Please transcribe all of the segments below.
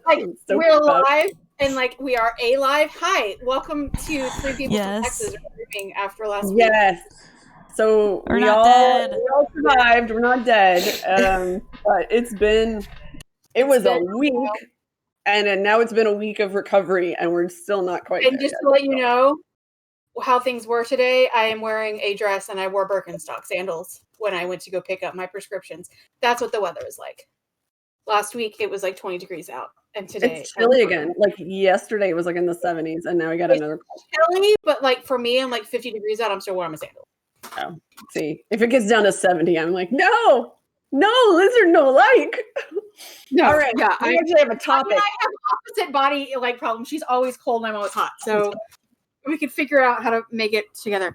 Like, we're live, and like we are live. Hi, welcome to Three People from Texas streaming after last week. Yes. So We're we not all dead. survived. We're not dead. But it was a week, and now it's been a week of recovery, and we're still not quite there. And just to let you know how things were today, I am wearing a dress and I wore Birkenstock sandals when I went to go pick up my prescriptions. That's what the weather is like. Last week it was like 20 degrees out, and today it's chilly again. Like yesterday it was like in the 70s, and now we got another chilly. But like for me, I'm like 50 degrees out. I'm still wearing my sandals. Oh, see, if it gets down to 70, I'm like, no, lizard, no like. No, all right, yeah, I actually have a topic. I have opposite body like problems. She's always cold, and I'm always hot. So we could figure out how to make it together.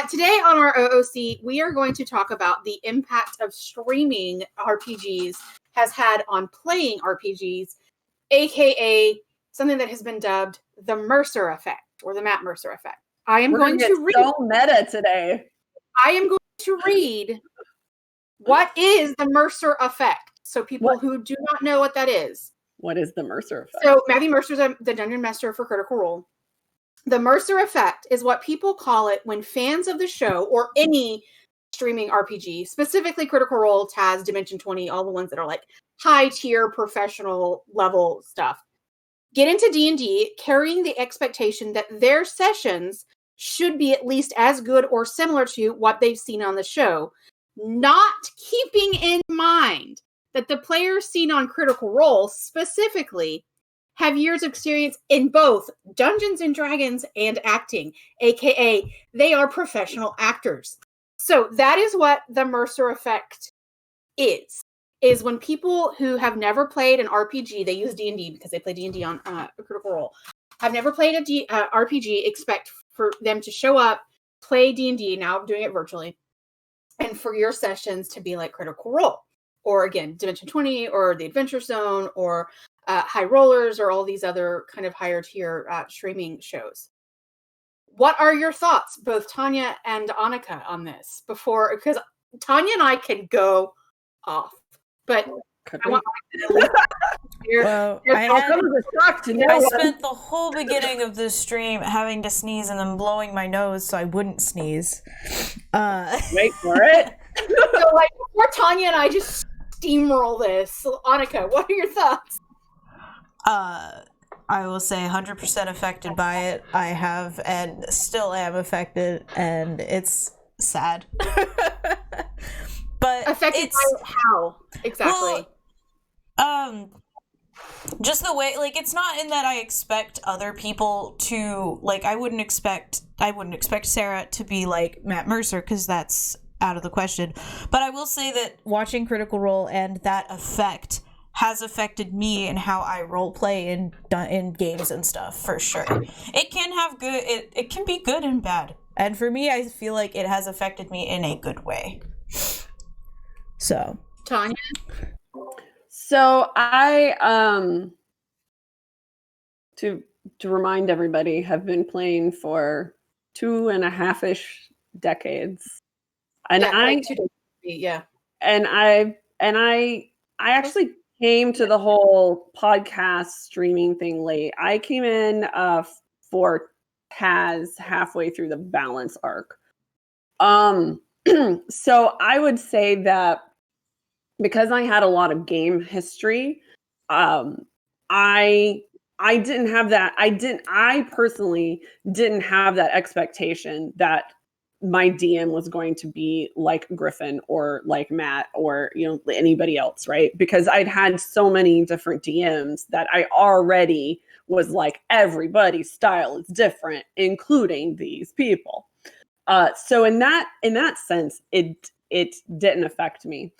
Today on our OOC, we are going to talk about the impact of streaming RPGs has had on playing RPGs, aka something that has been dubbed the Mercer Effect or the Matt Mercer Effect. We're going to read so meta today. I am going to read what is the Mercer Effect. So people who do not know what that is. What is the Mercer Effect? So Matthew Mercer's the Dungeon Master for Critical Role. The Mercer Effect is what people call it when fans of the show or any streaming RPG, specifically Critical Role, Taz, Dimension 20, all the ones that are like high tier professional level stuff, get into D&D carrying the expectation that their sessions should be at least as good or similar to what they've seen on the show, not keeping in mind that the players seen on Critical Role specifically have years of experience in both Dungeons and Dragons and acting, aka they are professional actors. So that is what the Mercer Effect is when people who have never played an RPG, they use D&D because they play D&D on Critical Role, have never played a RPG, expect for them to show up, play D&D, now doing it virtually, and for your sessions to be like Critical Role, or again, Dimension 20, or the Adventure Zone, or High Rollers, or all these other kind of higher tier streaming shows. What are your thoughts, both Tanya and Anika, on this? Because Tanya and I can go off, but I want well, I spent the whole beginning of this stream having to sneeze and then blowing my nose so I wouldn't sneeze. Wait for it. So, like, before Tanya and I just steamroll this, so, Anika, what are your thoughts? I will say 100% affected by it. I have and still am affected, and it's sad. But affected by how exactly? Well, just the way, like, it's not in that I expect other people to, like, I wouldn't expect Sarah to be like Matt Mercer, because that's out of the question. But I will say that watching Critical Role and that effect has affected me and how I role play in games and stuff, for sure. It can have good, it can be good and bad. And for me, I feel like it has affected me in a good way. So, Tanya? So I to remind everybody, have been playing for 2.5-ish decades. And I actually came to the whole podcast streaming thing late. I came in for Taz halfway through the balance arc. So I would say that because I had a lot of game history, I didn't have that. I personally didn't have that expectation that my DM was going to be like Griffin or like Matt or, anybody else, right? Because I'd had so many different DMs that I already was like, everybody's style is different, including these people. So in that sense, it didn't affect me.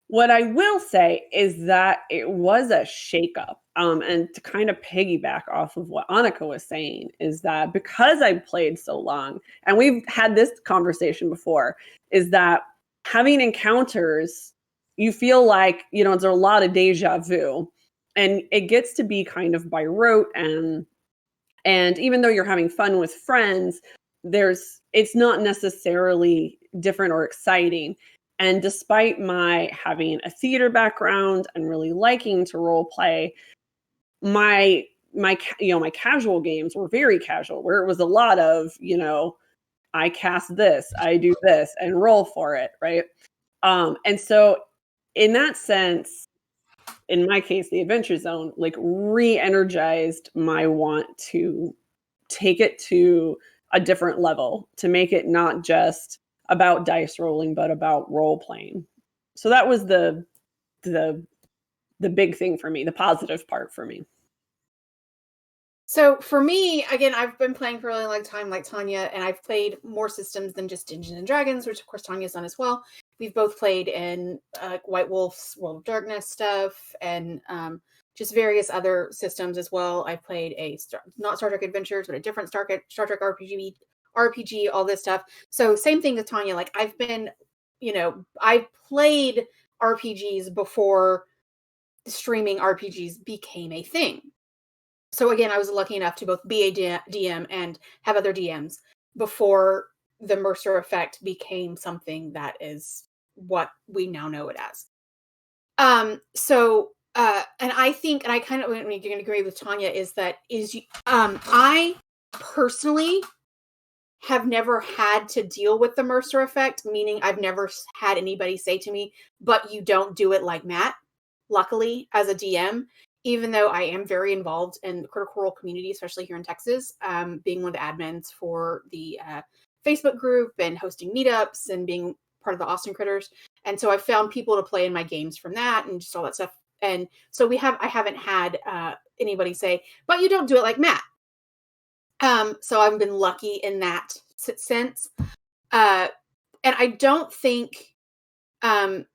What I will say is that it was a shakeup. And to kind of piggyback off of what Anika was saying is that because I played so long, and we've had this conversation before, is that having encounters, you feel like, there's a lot of deja vu, and it gets to be kind of by rote, and even though you're having fun with friends, it's not necessarily different or exciting. And despite my having a theater background and really liking to role play, my my casual games were very casual, where it was a lot of, I cast this, I do this, and roll for it, right? And so in that sense, in my case, the Adventure Zone like re-energized my want to take it to a different level, to make it not just about dice rolling, but about role playing. So that was the big thing for me, the positive part for me. So for me, again, I've been playing for a really long time, like Tanya, and I've played more systems than just Dungeons and Dragons, which of course Tanya's done as well. We've both played in White Wolf's World of Darkness stuff, and just various other systems as well. I played not Star Trek Adventures, but a different Star Trek RPG, all this stuff. So same thing with Tanya. Like I've been, I played RPGs before streaming RPGs became a thing. So again, I was lucky enough to both be a DM and have other DMs before the Mercer Effect became something that is what we now know it as. And I think, and I kind of, when you're going to agree with Tanya, I personally have never had to deal with the Mercer Effect, meaning I've never had anybody say to me, but you don't do it like Matt, luckily, as a DM. Even though I am very involved in the Critical Role community, especially here in Texas, being one of the admins for the Facebook group and hosting meetups and being part of the Austin Critters. And so I found people to play in my games from that and just all that stuff. And so I haven't had anybody say, but you don't do it like Matt. So I've been lucky in that sense. And I don't think, and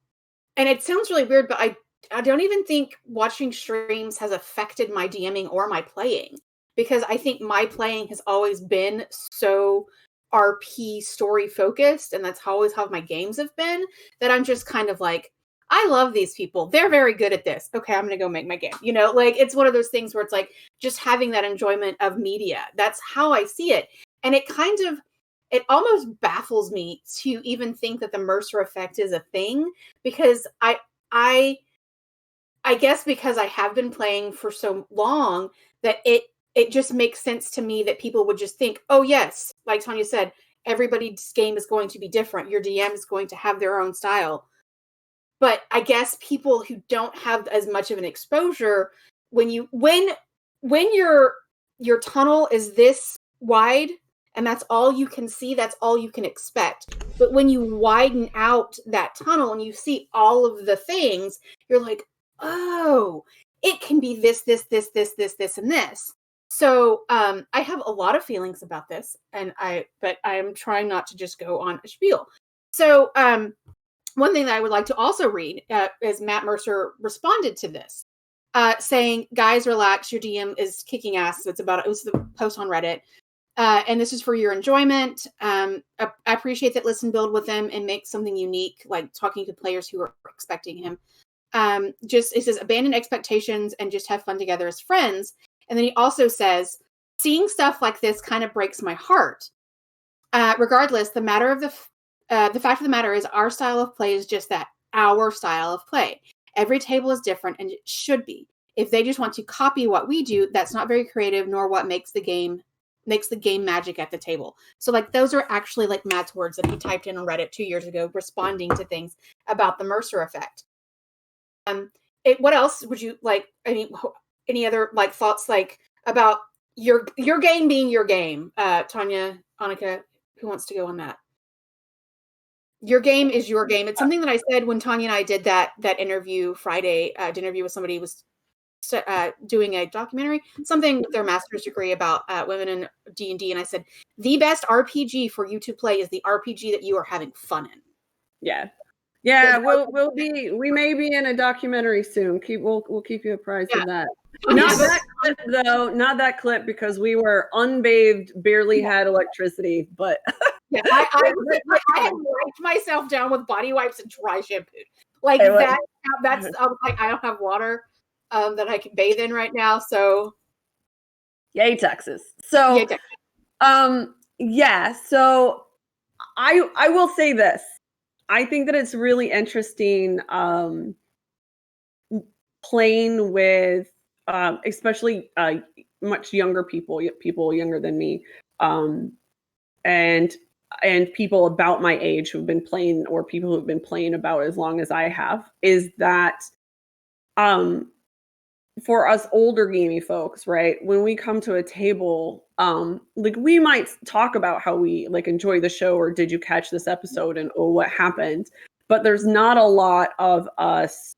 it sounds really weird, but I don't even think watching streams has affected my DMing or my playing, because I think my playing has always been so RP story focused, and that's always how my games have been, that I'm just kind of like, I love these people. They're very good at this. Okay, I'm going to go make my game. Like it's one of those things where it's like just having that enjoyment of media. That's how I see it. And it almost baffles me to even think that the Mercer Effect is a thing, because I guess because I have been playing for so long that it just makes sense to me that people would just think, oh yes, like Tanya said, everybody's game is going to be different. Your DM is going to have their own style. But I guess people who don't have as much of an exposure, when your tunnel is this wide and that's all you can see, that's all you can expect. But when you widen out that tunnel and you see all of the things, you're like, oh, it can be this, and this. So I have a lot of feelings about this, but I am trying not to just go on a spiel. So one thing that I would like to also read is Matt Mercer responded to this, saying, guys, relax, your DM is kicking ass. It was the post on Reddit. And this is for your enjoyment. I appreciate that Listen Build with him and make something unique, like talking to players who are expecting him. It says abandon expectations and just have fun together as friends. And then he also says, seeing stuff like this kind of breaks my heart. Regardless, the fact of the matter is our style of play is just that, our style of play. Every table is different, and it should be. If they just want to copy what we do, that's not very creative, nor what makes the game magic at the table. So like those are actually like Matt's words that he typed in on Reddit 2 years ago, responding to things about the Mercer Effect. What else would you like? Any other like thoughts like about your game being your game? Tanya, Anika, who wants to go on that? Your game is your game. It's something that I said when Tanya and I did that interview Friday. Interview with somebody who was doing a documentary, something with their master's degree about women in D&D, and I said the best RPG for you to play is the RPG that you are having fun in. Yeah, we may be in a documentary soon. We'll keep you apprised of that. Not that clip though, not that clip, because we were unbathed, barely had electricity, but yeah, I had wiped myself down with body wipes and dry shampoo. Like that. That's I was like, I don't have water that I can bathe in right now. So yay, Texas. So so I will say this. I think that it's really interesting playing with especially much younger people younger than me, and people about my age who've been playing, or people who've been playing about as long as I have, is that for us older gaming folks, right, when we come to a table, like we might talk about how we like enjoy the show, or did you catch this episode, and oh, what happened, but there's not a lot of us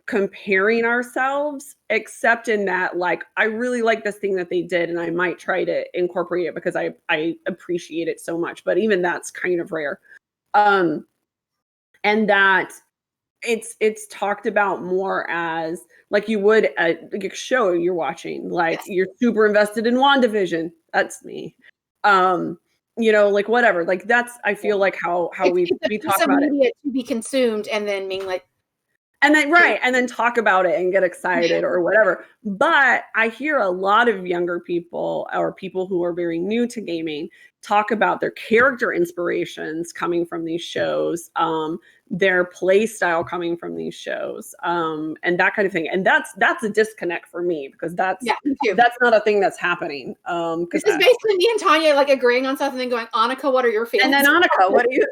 comparing ourselves, except in that, like, I really like this thing that they did and I might try to incorporate it because I appreciate it so much, but even that's kind of rare. And that it's talked about more as like you would like a show you're watching, like you're super invested in WandaVision. That's me. You know, like whatever, like that's, I feel like how we talk about it to be consumed, and then being like, and then and then talk about it and get excited or whatever. But I hear a lot of younger people, or people who are very new to gaming, talk about their character inspirations coming from these shows, their play style coming from these shows, and that kind of thing. And that's a disconnect for me, because that's not a thing that's happening. This is basically me and Tanya like agreeing on something and going, Anika, what are your feelings? And then Anika, what are you?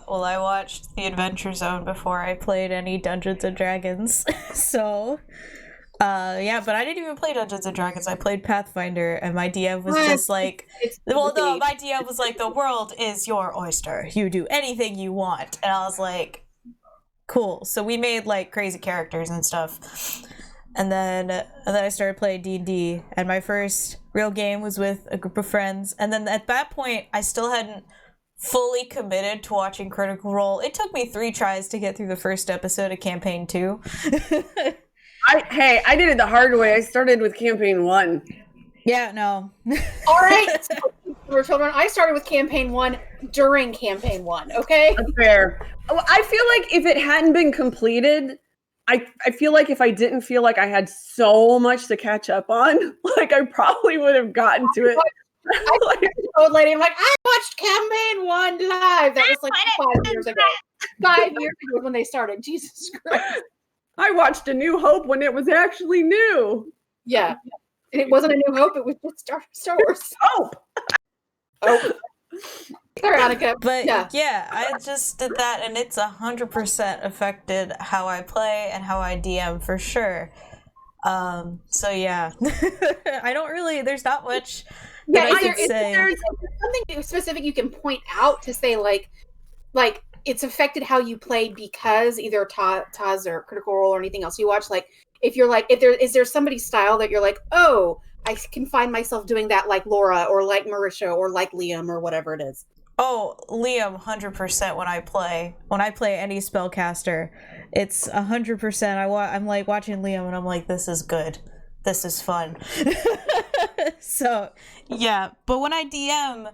Well, I watched The Adventure Zone before I played any Dungeons and Dragons, so, yeah, but I didn't even play Dungeons and Dragons. I played Pathfinder, and my DM was just like, my DM was like, the world is your oyster. You do anything you want. And I was like, cool. So we made, like, crazy characters and stuff. And then I started playing D&D, and my first real game was with a group of friends. And then at that point, I still hadn't fully committed to watching Critical Role. It took me 3 tries to get through the first episode of Campaign 2. I did it the hard way. I started with Campaign 1. Yeah, no. All right. For children, I started with Campaign 1 during Campaign 1, okay? That's fair. I feel like if it hadn't been completed, I feel like if I didn't feel like I had so much to catch up on, like I probably would have gotten to it. Old lady, I'm like, I watched Campaign 1 live. That was like 5 years ago. 5 years ago when they started. Jesus Christ. I watched A New Hope when it was actually new. Yeah. And it wasn't A New Hope, it was just Star Wars. Hope. Oh. Sorry, Anika. But yeah, I just did that, and it's 100% affected how I play and how I DM for sure. So yeah. I don't really, there's not much. Yeah, is there something specific you can point out to say like it's affected how you play because either Taz or Critical Role or anything else you watch? Like if you're like, is there somebody's style that you're like, oh, I can find myself doing that, like Laura or like Marisha or like Liam or whatever it is? Oh, Liam, 100% when I play any spellcaster, it's 100%. I'm like watching Liam and I'm like, this is good. This is fun. So, yeah. But when I DM,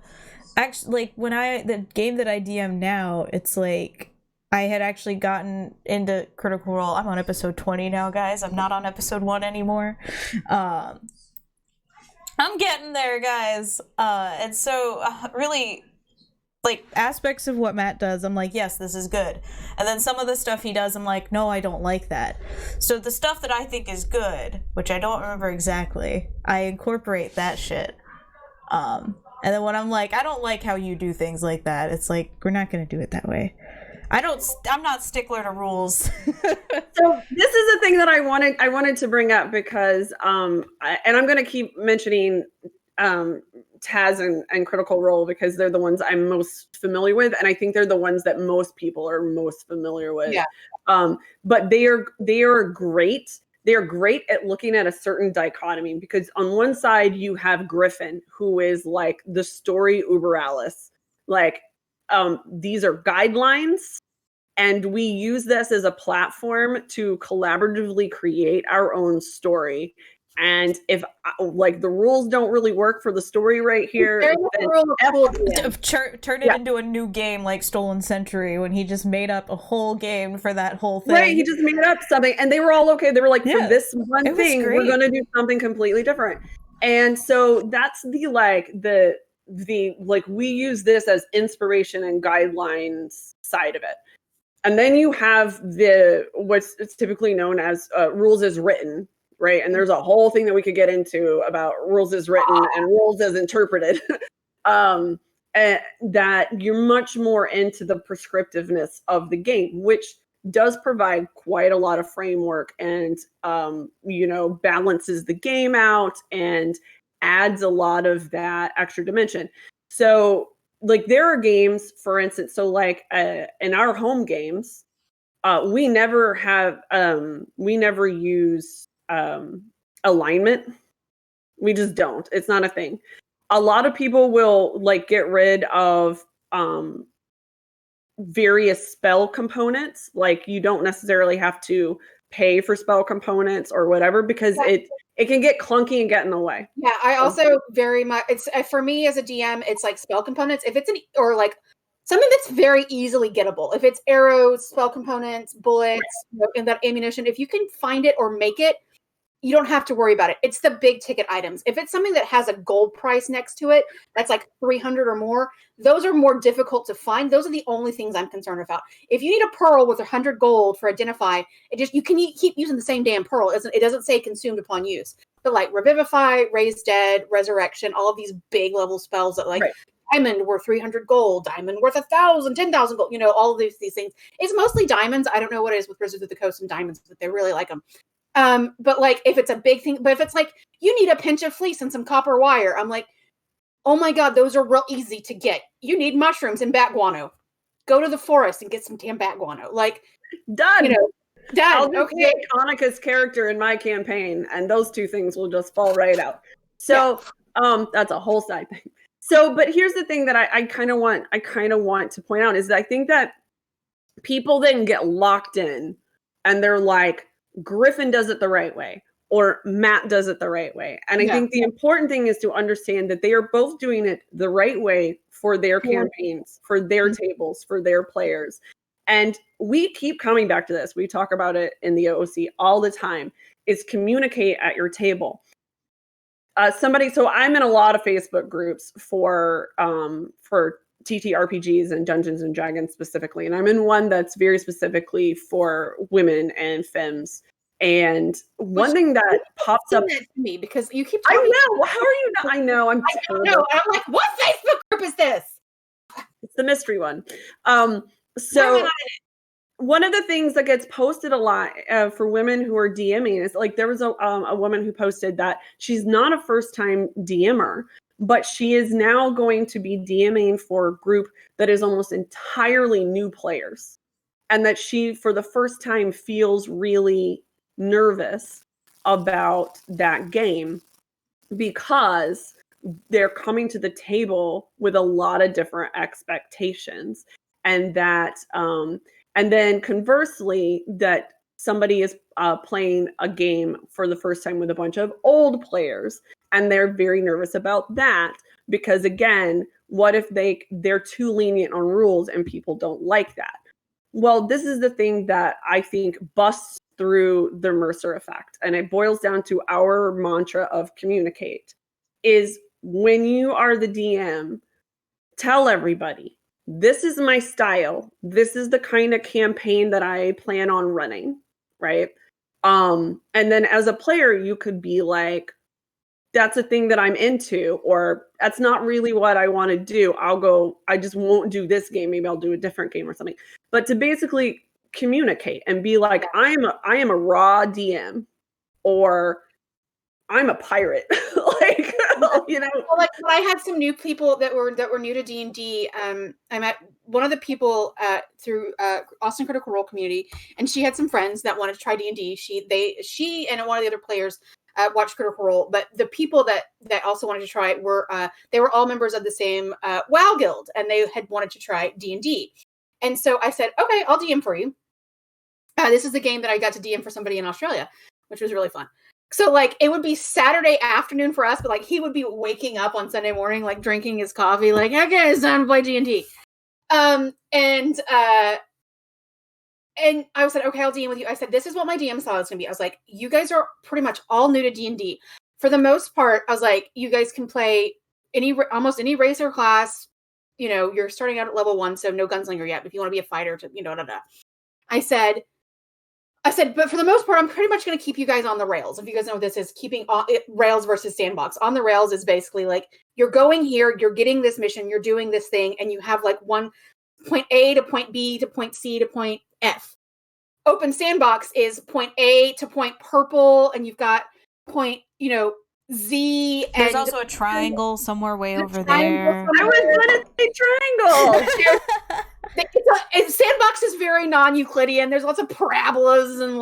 actually, like the game that I DM now, it's like I had actually gotten into Critical Role. I'm on episode 20 now, guys. I'm not on episode 1 anymore. I'm getting there, guys. And so, really, like, aspects of what Matt does, I'm like, yes, this is good. And then some of the stuff he does, I'm like, no, I don't like that. So the stuff that I think is good, which I don't remember exactly, I incorporate that shit. And then when I'm like, I don't like how you do things like that, it's like, we're not going to do it that way. I'm not stickler to rules. So this is a thing that I wanted to bring up because, and I'm going to keep mentioning Taz and Critical Role because they're the ones I'm most familiar with, and I think they're the ones that most people are most familiar with. Yeah. But they are great. They are great at looking at a certain dichotomy, because on one side you have Griffin, who is like the story uber Alice. Like, these are guidelines, and we use this as a platform to collaboratively create our own story. And if like the rules don't really work for the story right here, turn it into a new game like Stolen Century, when he just made up a whole game for that whole thing. Right, he just made up something, and they were all okay. They were like, for this one thing, we're going to do something completely different. And so that's the like we use this as inspiration and guidelines side of it. And then you have what's typically known as rules as written, right? And there's a whole thing that we could get into about rules as written and rules as interpreted. And that you're much more into the prescriptiveness of the game, which does provide quite a lot of framework and, balances the game out and adds a lot of that extra dimension. So, like, there are games, for instance, so like in our home games, we never use alignment. We just don't. It's not a thing. A lot of people will like get rid of various spell components. Like, you don't necessarily have to pay for spell components or whatever, because it can get clunky and get in the way. Yeah, I also very much, it's for me as a DM, it's like spell components. If it's or like something that's very easily gettable, if it's arrows, spell components, bullets, and that ammunition, if you can find it or make it, you don't have to worry about it. It's the big ticket items. If it's something that has a gold price next to it, that's like 300 or more, those are more difficult to find. Those are the only things I'm concerned about. If you need a pearl with 100 gold for Identify, you can keep using the same damn pearl. It doesn't say consumed upon use. But like Revivify, Raise Dead, Resurrection, all of these big level spells that diamond worth 300 gold, diamond worth 1,000, 10,000 gold, all of these things. It's mostly diamonds. I don't know what it is with Wizards of the Coast and diamonds, but they really like them. But like, if it's a big thing, but if it's like, you need a pinch of fleece and some copper wire, I'm like, oh my God, those are real easy to get. You need mushrooms and bat guano. Go to the forest and get some damn bat guano. Like, done. Done. I'll just make Anika's character in my campaign, and those two things will just fall right out. So, that's a whole side thing. So, but here's the thing that I kind of want to point out is that I think that people then get locked in, and they're like, Griffin does it the right way, or Matt does it the right way. And I think the important thing is to understand that they are both doing it the right way for their campaigns, for their tables, for their players. And we keep coming back to this. We talk about it in the OOC all the time, is communicate at your table. So I'm in a lot of Facebook groups for TTRPGs and Dungeons and Dragons specifically. And I'm in one that's very specifically for women and femmes. And one thing that pops up to me, because you keep I know. How are you not? I know. I'm terrible. No, I'm like, what Facebook group is this? It's the mystery one. So one of the things that gets posted a lot for women who are DMing is like, there was a woman who posted that she's not a first-time DMer, but she is now going to be DMing for a group that is almost entirely new players. And that she, for the first time, feels really nervous about that game because they're coming to the table with a lot of different expectations. And that, and then conversely, that somebody is playing a game for the first time with a bunch of old players, and they're very nervous about that because, again, what if they're too lenient on rules and people don't like that? Well, this is the thing that I think busts through the Mercer effect, and it boils down to our mantra of communicate, is when you are the DM, tell everybody, this is my style. This is the kind of campaign that I plan on running, right? And then as a player, you could be like, that's a thing that I'm into, or that's not really what I want to do. I just won't do this game. Maybe I'll do a different game or something. But to basically communicate and be like, I am a raw DM, or I'm a pirate. Like, Well, like, I had some new people that were new to D&D. I met one of the people through Austin Critical Role community, and she had some friends that wanted to try D&D. She and one of the other players watched Critical Role, but the people that also wanted to try it were they were all members of the same WoW guild, and they had wanted to try D&D. And so I said, okay, I'll DM for you. This is the game that I got to DM for somebody in Australia, which was really fun. So, like, it would be Saturday afternoon for us, but, like, he would be waking up on Sunday morning, like, drinking his coffee, like, okay, it's time to play D&D. And I said, okay, I'll DM with you. I said, this is what my DM style is going to be. I was like, you guys are pretty much all new to D&D. For the most part, I was like, you guys can play almost any race or class. You're starting out at level 1, so no gunslinger yet. If you want to be a fighter, I said, but for the most part, I'm pretty much going to keep you guys on the rails. If you guys know what this is, keeping rails versus sandbox. On the rails is basically like, you're going here, you're getting this mission, you're doing this thing, and you have like one point A to point B to point C to point F. Open sandbox is point A to point purple, and you've got point, Z. There's also a triangle somewhere way over there. I was going to say triangle. Sandbox is very non-Euclidean. There's lots of parabolas and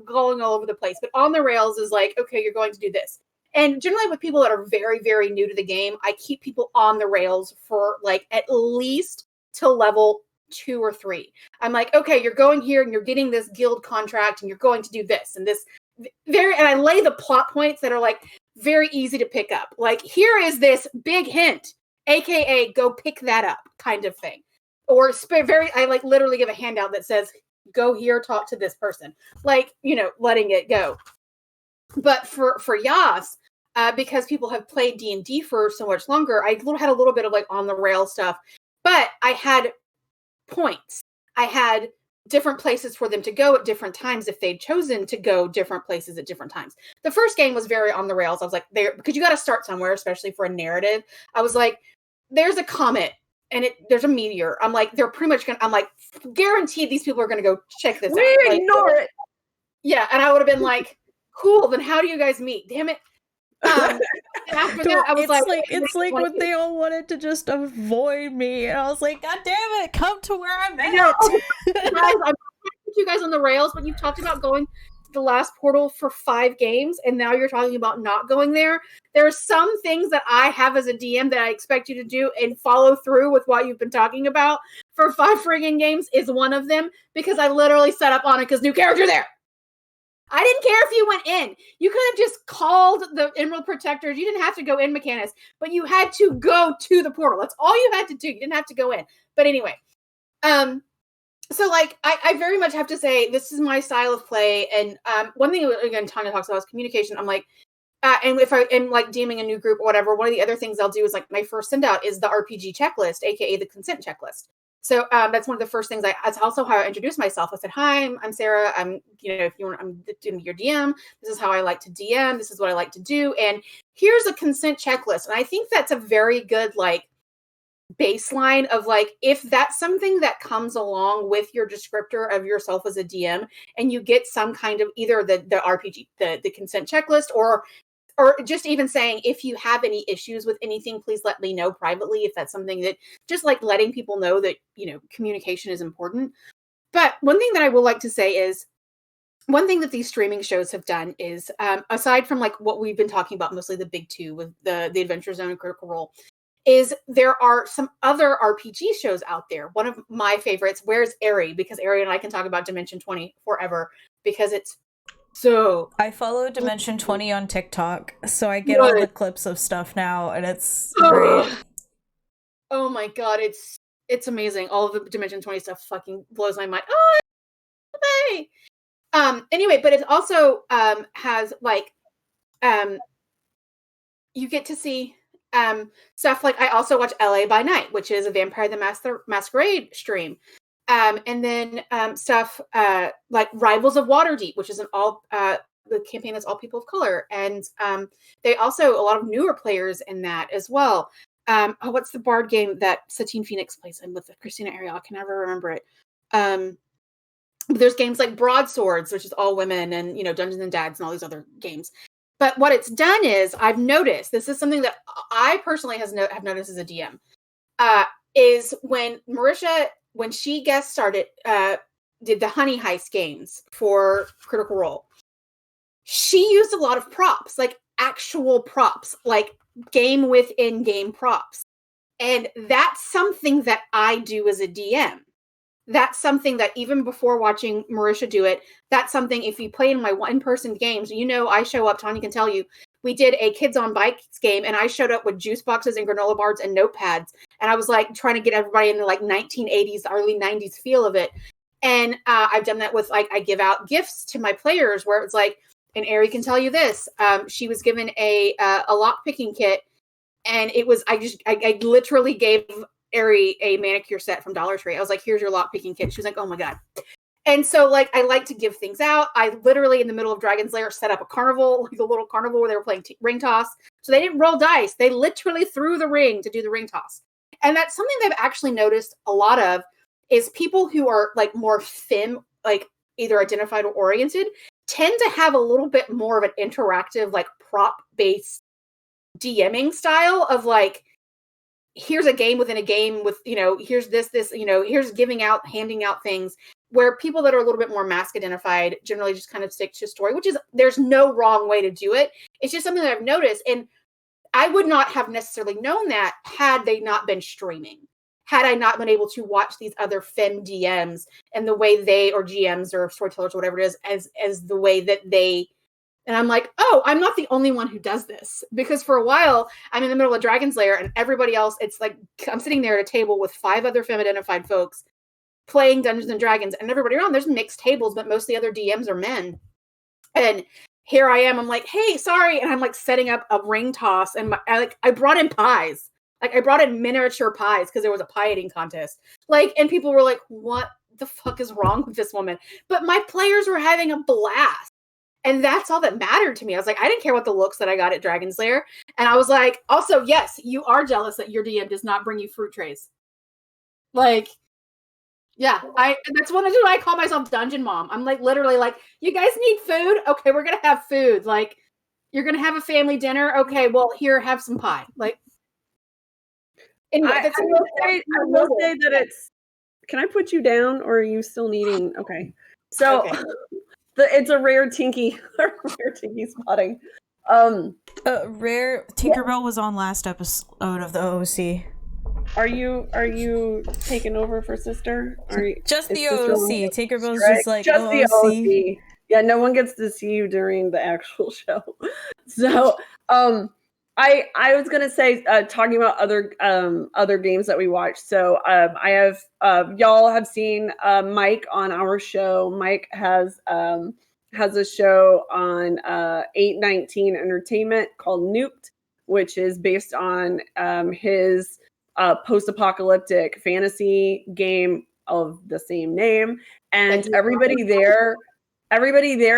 going all over the place. But on the rails is like, okay, you're going to do this. And generally with people that are very, very new to the game, I keep people on the rails for like at least till level 2 or 3. I'm like, okay, you're going here and you're getting this guild contract and you're going to do this and this. And I lay the plot points that are like very easy to pick up. Like, here is this big hint, aka go pick that up kind of thing. Or I like literally give a handout that says, go here, talk to this person. Like, letting it go. But for Yas, because people have played D&D for so much longer, I had a little bit of like on the rail stuff, but I had points. I had different places for them to go at different times if they'd chosen to go different places at different times. The first game was very on the rails. I was like, because you got to start somewhere, especially for a narrative. I was like, there's a comet and there's a meteor. I'm like, they're pretty much I'm like, guaranteed these people are going to go check this out. We ignore it. Yeah. And I would have been like, cool, then how do you guys meet? Damn it. After that, I was it's like when they all wanted to just avoid me, and I was like, God damn it, come to where I'm at. Guys, I'm with you guys on the rails, but you've talked about going to the last portal for 5 games, and now you're talking about not going there. There are some things that I have as a DM that I expect you to do and follow through with what you've been talking about for 5 friggin' games is one of them, because I literally set up Anika's new character there. I didn't care if you went in. You could have just called the Emerald Protectors. You didn't have to go in Mechanus, but you had to go to the portal. That's all you had to do. You didn't have to go in. But anyway, so like I very much have to say this is my style of play. And one thing again Tanya talks about is communication. I'm like, and if I am like DMing a new group or whatever, one of the other things I'll do is like my first send out is the RPG checklist, aka the consent checklist. So that's one of the first things that's also how I introduced myself. I said, hi, I'm Sarah. I'm, if you want, I'm doing your DM. This is how I like to DM. This is what I like to do. And here's a consent checklist. And I think that's a very good, like, baseline of like, if that's something that comes along with your descriptor of yourself as a DM and you get some kind of either the RPG, the consent checklist or just even saying, if you have any issues with anything, please let me know privately. If that's something that just like letting people know that, communication is important. But one thing that I will like to say is one thing that these streaming shows have done is aside from like what we've been talking about, mostly the big 2 with the Adventure Zone and Critical Role, is there are some other RPG shows out there. One of my favorites, Where's Ari? Because Ari and I can talk about Dimension 20 forever because it's so I follow Dimension 20 on TikTok, so I get all the clips of stuff now, and it's great. Oh my god, it's amazing. All of the Dimension 20 stuff fucking blows my mind. Oh, hey. Anyway, but it also has like you get to see stuff like I also watch LA by Night, which is a Vampire the Masquerade stream. And then stuff like Rivals of Waterdeep, which is the campaign that's all people of color. And they also, a lot of newer players in that as well. What's the bard game that Satine Phoenix plays in with Christina Ariel? I can never remember it. There's games like Broadswords, which is all women, and Dungeons and Dads and all these other games. But what it's done is, I've noticed, this is something that I personally have noticed as a DM, is when Marisha, when she guest started, did the Honey Heist games for Critical Role, she used a lot of props, like actual props, like game within game props. And that's something that I do as a DM. That's something that even before watching Marisha do it, that's something if you play in my in-person games, I show up, Tanya can tell you, we did a Kids on Bikes game and I showed up with juice boxes and granola bars and notepads. And I was like trying to get everybody in the like 1980s, early 90s feel of it. And I've done that with like, I give out gifts to my players where it's like, and Ari can tell you this, she was given a lockpicking kit and it was, I literally gave Ari a manicure set from Dollar Tree. I was like, here's your lockpicking kit. She was like, oh my God. And so, like, I like to give things out. I literally, in the middle of Dragon's Lair, set up a carnival, like a little carnival where they were playing ring toss. So they didn't roll dice. They literally threw the ring to do the ring toss. And that's something that I've actually noticed a lot of is people who are, like, more femme, like, either identified or oriented, tend to have a little bit more of an interactive, like, prop-based DMing style of, like, here's a game within a game with, you know, here's this, you know, here's handing out things, where people that are a little bit more mask identified generally just kind of stick to story, which is, there's no wrong way to do it. It's just something that I've noticed. And I would not have necessarily known that had they not been streaming, had I not been able to watch these other femme DMs and the way they, or GMs or storytellers or whatever it is, as the way that they, and I'm like, oh, I'm not the only one who does this. Because for a while, I'm in the middle of Dragon's Lair and everybody else, it's like, I'm sitting there at a table with 5 other femme-identified folks playing Dungeons and Dragons, and everybody around, there's mixed tables, but most of the other DMs are men. And here I am, I'm like, hey, sorry. And I'm like setting up a ring toss, and I brought in pies. Like, I brought in miniature pies because there was a pie eating contest. Like, and people were like, what the fuck is wrong with this woman? But my players were having a blast. And that's all that mattered to me. I was like, I didn't care what the looks that I got at Dragon's Lair. And I was like, also, yes, you are jealous that your DM does not bring you fruit trays. Like, yeah, that's one of the why I call myself Dungeon Mom. I'm like, literally like, you guys need food? Okay, we're going to have food. Like, you're going to have a family dinner? Okay, well, here, have some pie. Like, anyway, I will say that it's, can I put you down, or are you still needing? Okay. So Okay. It's a rare Tinky spotting. Rare Tinkerbell was on last episode of the OOC. Are you taking over for sister? Just the OOC. Tinkerbell's just like just OOC. the OOC. Yeah, no one gets to see you during the actual show. So, I was gonna say, talking about other games that we watched. So, I have y'all have seen Mike on our show. Mike has a show on 819 Entertainment called Nuked, which is based on his post-apocalyptic fantasy game of the same name. And everybody there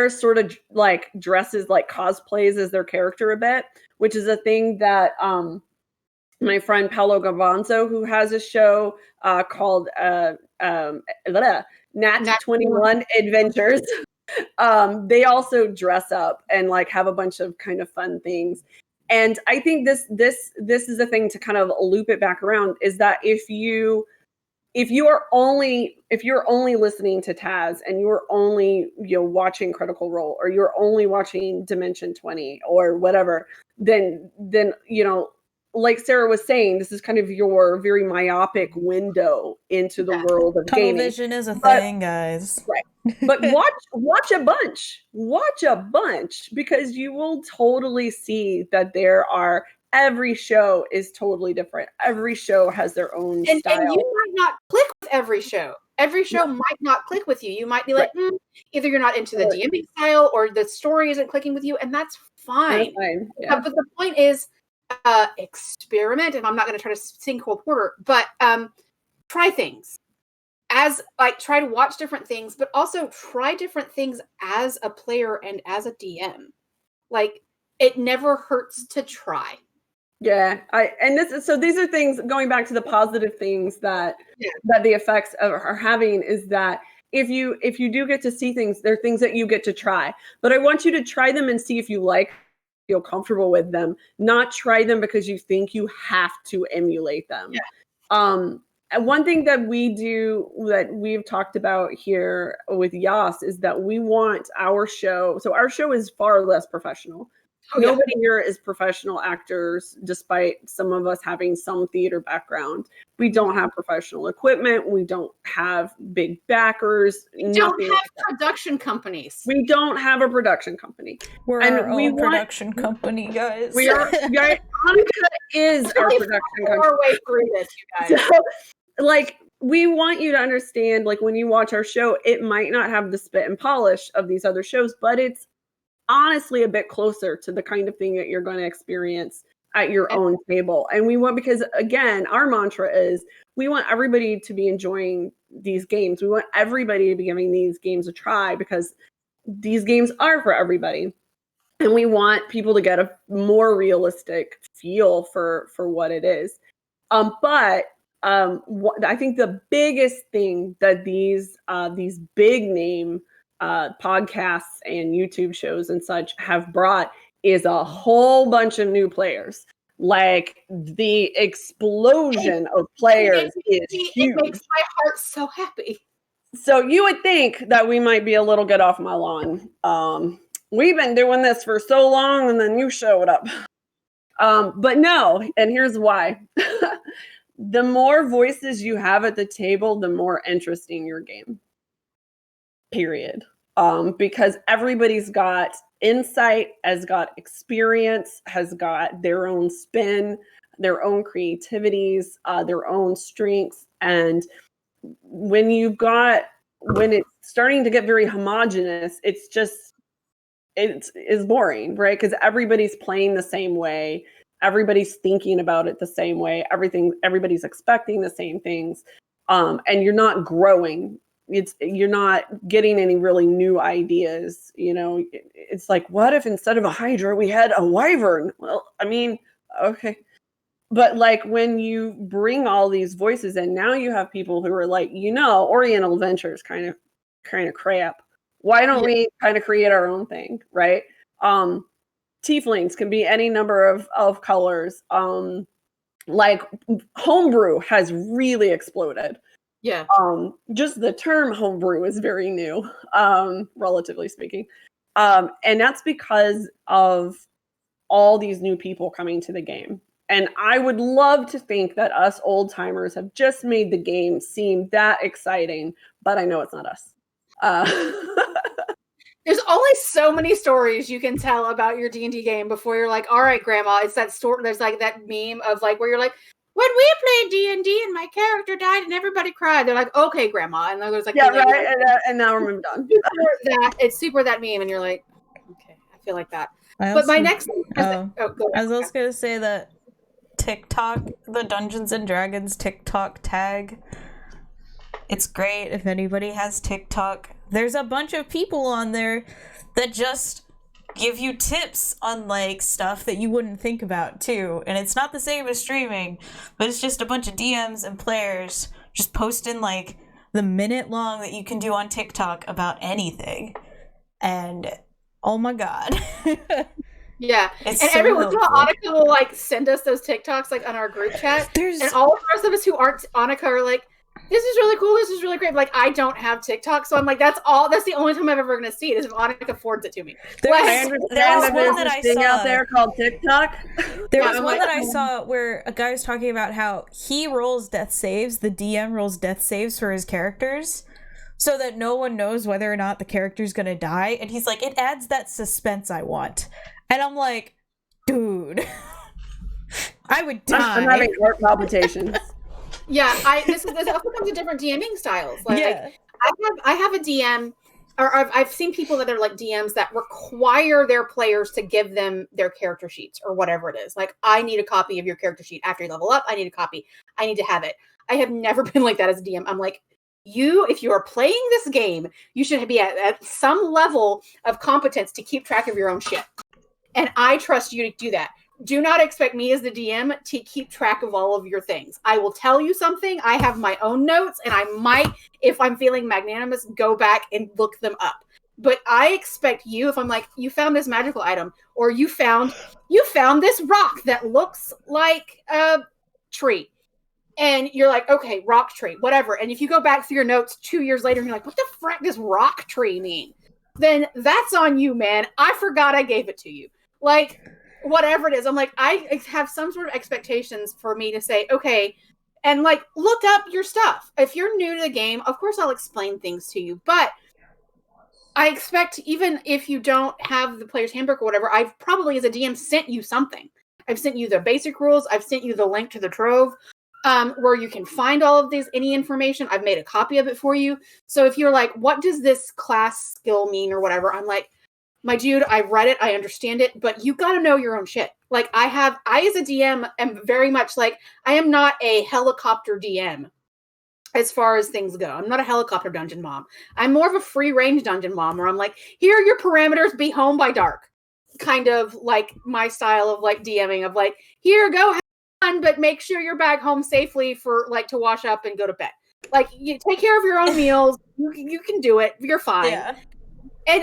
sort of like dresses, like cosplays as their character a bit, which is a thing that my friend Paolo Gavanzo, who has a show called Nat 21 Adventures, they also dress up and like have a bunch of kind of fun things. And I think this is a thing to kind of loop it back around, is that if you're only listening to Taz and you're only, you know, watching Critical Role, or you're only watching Dimension 20 or whatever, then you know, like Sarah was saying, this is kind of your very myopic window into the world of gaming. Television is a thing, guys. Right. But watch a bunch, because you will totally see that every show is totally different. Every show has their own style. And you might not click with every show. Every show might not click with you. You might be like, either you're not into the DMing style, or the story isn't clicking with you, and that's fine. Yeah. But the point is, experiment, and I'm not going to try to sing Cole Porter, but try things. Try to watch different things, but also try different things as a player and as a DM. Like, it never hurts to try. Yeah, these are things, going back to the positive things that the effects are having, is that if you do get to see things, there are things that you get to try. But I want you to try them and see if you feel comfortable with them, not try them because you think you have to emulate them. Yeah. And one thing that we do, that we've talked about here with Yas, is that we want our show. So our show is far less professional. Nobody here is professional actors, despite some of us having some theater background. We don't have professional equipment. We don't have big backers. We don't have production companies. We don't have a production company. We're our own production company, guys. We are. Anika is our production company. Way through this, you guys. So, like, we want you to understand, like, when you watch our show, it might not have the spit and polish of these other shows, but it's honestly a bit closer to the kind of thing that you're going to experience at your own table. And we want, because again, our mantra is we want everybody to be enjoying these games. We want everybody to be giving these games a try because these games are for everybody. And we want people to get a more realistic feel for what it is. But I think the biggest thing that these big name podcasts and YouTube shows and such have brought is a whole bunch of new players. Like the explosion of players is huge. It makes my heart so happy. So you would think that we might be a little get off my lawn. We've been doing this for so long, and then you showed up. But no, and here's why. The more voices you have at the table, the more interesting your game. Period. Because everybody's got insight, has got experience, has got their own spin, their own creativities, their own strengths. And when it's starting to get very homogenous, it's boring, right? Because everybody's playing the same way. Everybody's thinking about it the same way. Everybody's expecting the same things. And you're not growing. You're not getting any really new ideas. It's like, what if instead of a hydra, we had a wyvern? Well, I mean, okay. But like when you bring all these voices in, now you have people who are like, Oriental Adventure is kind of crap. Why don't we kind of create our own thing, right? Tieflings can be any number of colors. Like homebrew has really exploded. Yeah. Just the term homebrew is very new, relatively speaking. And that's because of all these new people coming to the game. And I would love to think that us old timers have just made the game seem that exciting, but I know it's not us. There's only so many stories you can tell about your D&D game before you're like, all right, Grandma, it's that story. There's like that meme of like where you're like, when we played D&D and my character died and everybody cried. They're like, okay, Grandma. And then there's like, yeah, right. And now I'm done. It's super that meme. And you're like, okay, I feel like that. But my next thing I was also going to say that TikTok, the Dungeons and Dragons TikTok tag, it's great if anybody has TikTok. There's a bunch of people on there that just give you tips on like stuff that you wouldn't think about too. And it's not the same as streaming, but it's just a bunch of DMs and players just posting like the minute long that you can do on TikTok about anything. And oh my God. Yeah. It's and so every once in a helpful. while, Anika will like send us those TikToks like on our group chat. And all the rest of us who aren't Anika are like, this is really cool. This is really great. Like, I don't have TikTok, so I'm like, that's the only time I'm ever going to see it is if Anika forwards it to me. I understand there's this thing out there called TikTok. There was one that I saw where a guy was talking about how he rolls death saves, the DM rolls death saves for his characters, so that no one knows whether or not the character's going to die. And he's like, it adds that suspense I want. And I'm like, dude, I would die. I'm having heart palpitations. Yeah, this also comes to different DMing styles. Like, yeah. I have a DM, or I've seen people that are like DMs that require their players to give them their character sheets or whatever it is. Like, I need a copy of your character sheet after you level up. I need a copy. I need to have it. I have never been like that as a DM. I'm like, if you are playing this game, you should be at some level of competence to keep track of your own shit. And I trust you to do that. Do not expect me as the DM to keep track of all of your things. I will tell you something. I have my own notes, and I might, if I'm feeling magnanimous, go back and look them up. But I expect you, if I'm like, you found this magical item, or you found this rock that looks like a tree. And you're like, okay, rock tree, whatever. And if you go back through your notes 2 years later, and you're like, what the frick does rock tree mean? Then that's on you, man. I forgot I gave it to you. Like, whatever it is, I'm like, I have some sort of expectations for me to say, okay, and like, look up your stuff. If you're new to the game, of course I'll explain things to you, but I expect, even if you don't have the player's handbook or whatever, I've probably as a DM sent you something. I've sent you the basic rules. I've sent you the link to the trove, where you can find all of any information. I've made a copy of it for you. So if you're like, what does this class skill mean or whatever? I'm like, my dude, I read it, I understand it, but you got to know your own shit. Like, I as a DM am very much like, I am not a helicopter DM. as far as things go. I'm not a helicopter dungeon mom. I'm more of a free range dungeon mom where I'm like, here are your parameters, be home by dark. Kind of like my style of like DMing of like, here, go have fun, but make sure you're back home safely for like to wash up and go to bed. Like, you take care of your own meals. You can do it. You're fine. Yeah.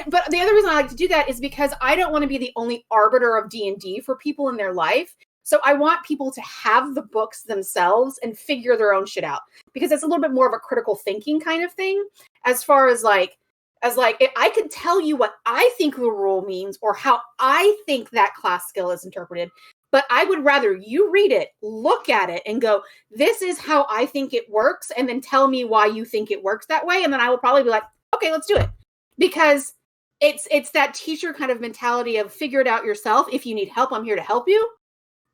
But the other reason I like to do that is because I don't want to be the only arbiter of D&D for people in their life. So I want people to have the books themselves and figure their own shit out, because it's a little bit more of a critical thinking kind of thing. As far as like if I could tell you what I think the rule means or how I think that class skill is interpreted, but I would rather you read it, look at it, and go, this is how I think it works, and then tell me why you think it works that way, and then I will probably be like, okay, let's do it. Because it's that teacher kind of mentality of figure it out yourself. If you need help, I'm here to help you.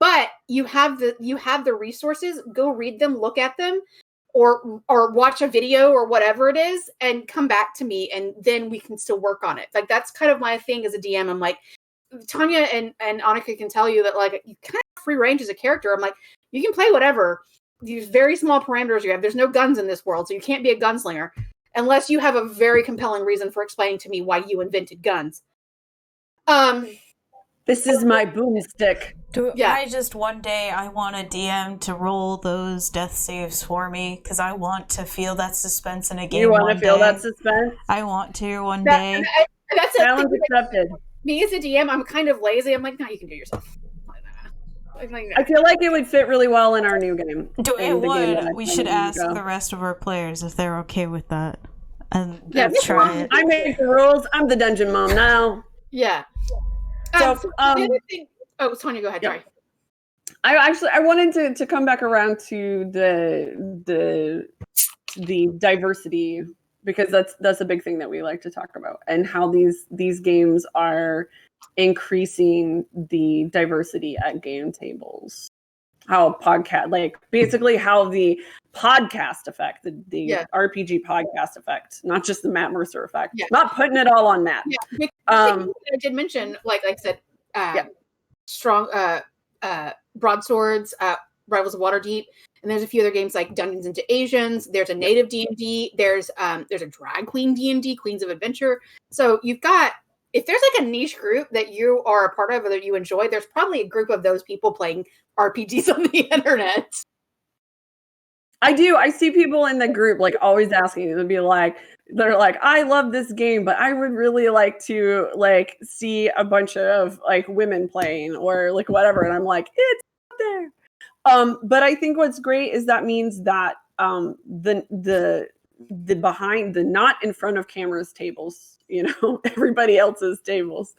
But you have the resources, go read them, look at them, or watch a video or whatever it is, and come back to me, and then we can still work on it. Like, that's kind of my thing as a DM. I'm like, Tanya and Anika can tell you that, like, you kind of free range as a character. I'm like, you can play whatever. These very small parameters you have. There's no guns in this world, so you can't be a gunslinger unless you have a very compelling reason for explaining to me why you invented guns. This is my boomstick. I just one day I want a DM to roll those death saves for me because I want to feel that suspense in a game. You want to feel that suspense? I want to one day. That's challenge accepted. Me as a DM, I'm kind of lazy. I'm like, no, you can do it yourself. I feel like it would fit really well in our new game. We should ask the rest of our players if they're okay with that. And let's try it. I make the rules. I'm the dungeon mom now. Yeah. So, the other thing, Tanya, go ahead. Yeah. Sorry. I wanted to come back around to the diversity, because that's a big thing that we like to talk about, and how these games are increasing the diversity at game tables. How podcast, like basically how the podcast effect, the RPG podcast effect, not just the Matt Mercer effect. Yeah. Not putting it all on Matt. Yeah. I did mention, like I said, strong broadswords, Rivals of Waterdeep, and there's a few other games like Dungeons into Asians. There's a native D&D. There's a drag queen D&D, Queens of Adventure. So you've got, if there's like a niche group that you are a part of or that you enjoy, there's probably a group of those people playing RPGs on the internet. I do. I see people in the group like always asking. They'll be like, they're like, I love this game, but I would really like to like see a bunch of like women playing or like whatever. And I'm like, it's out there. But I think what's great is that means that the behind the not in front of cameras tables, everybody else's tables,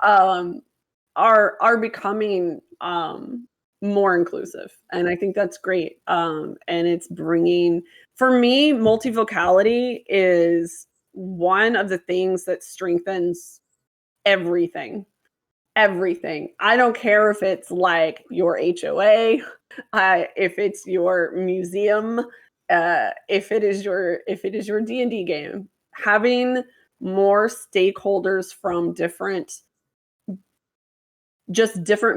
are becoming more inclusive, and I think that's great. And it's bringing, for me, multivocality is one of the things that strengthens everything. I don't care if it's like your HOA, if it's your museum, if it is your D&D game. Having more stakeholders from different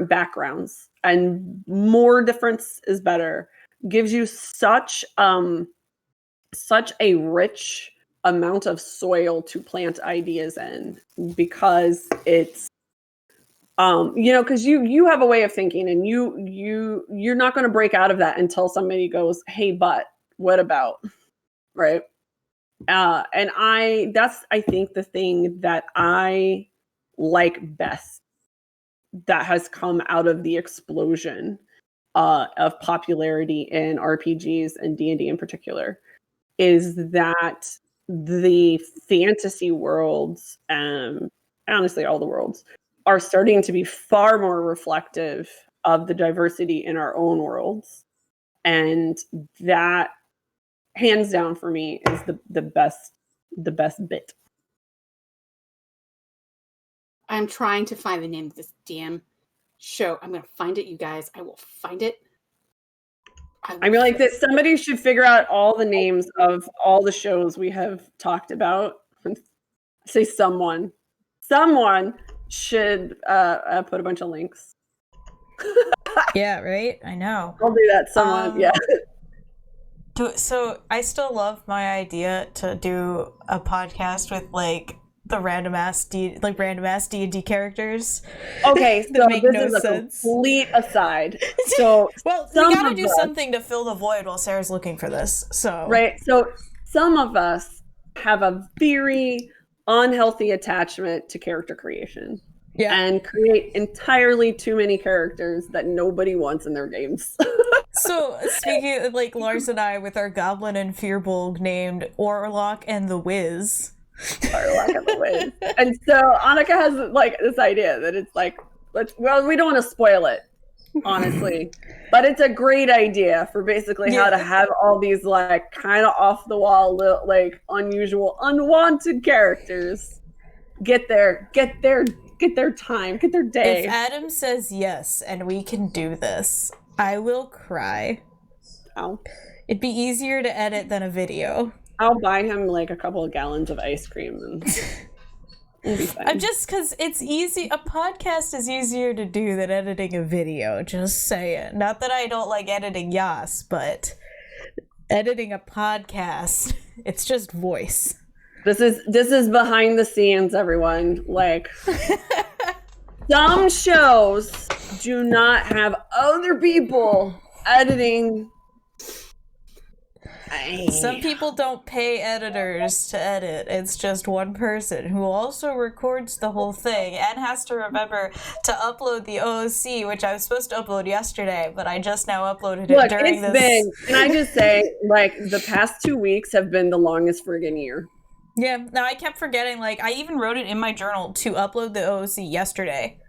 backgrounds, and more difference is better, gives you such a rich amount of soil to plant ideas in, because it's because you have a way of thinking, and you're not going to break out of that until somebody goes, hey, but what about, right? And that's, I think, the thing that I like best that has come out of the explosion of popularity in RPGs and D&D in particular, is that the fantasy worlds, and honestly all the worlds, are starting to be far more reflective of the diversity in our own worlds. And that, hands down, for me, is the best bit. I'm trying to find the name of this damn show. I'm going to find it, you guys. I will find it. I mean, like, that somebody should figure out all the names of all the shows we have talked about. Say someone should put a bunch of links. Yeah, right? I know. I'll do that. Someone, yeah. So I still love my idea to do a podcast with like the random ass D&D characters. Okay, so that make this no is a sense. complete aside. So Well, we gotta do something to fill the void while Sarah's looking for this. So right, so some of us have a very unhealthy attachment to character creation. yeah. And create entirely too many characters that nobody wants in their games. So speaking of, like Lars and I with our goblin and Fearbulg named Orlok and the Wiz. Orlok and the Wiz. And so Anika has like this idea that it's like, we don't want to spoil it, honestly. But it's a great idea for basically how to have all these like kind of off the wall, like unusual, unwanted characters get their time, get their day. If Adam says yes and we can do this, I will cry. Oh. It'd be easier to edit than a video. I'll buy him like a couple of gallons of ice cream and it'll be fine. I'm just because it's easy. A podcast is easier to do than editing a video. Just saying. Not that I don't like editing Yas, but editing a podcast, it's just voice. This is behind the scenes, everyone. Like some shows do not have other people editing. Some people don't pay editors to edit. It's just one person who also records the whole thing and has to remember to upload the OOC, which I was supposed to upload yesterday, but I just now uploaded it during this. Can I just say, like, the past 2 weeks have been the longest friggin' year. Yeah, no, I kept forgetting, like, I even wrote it in my journal to upload the OOC yesterday.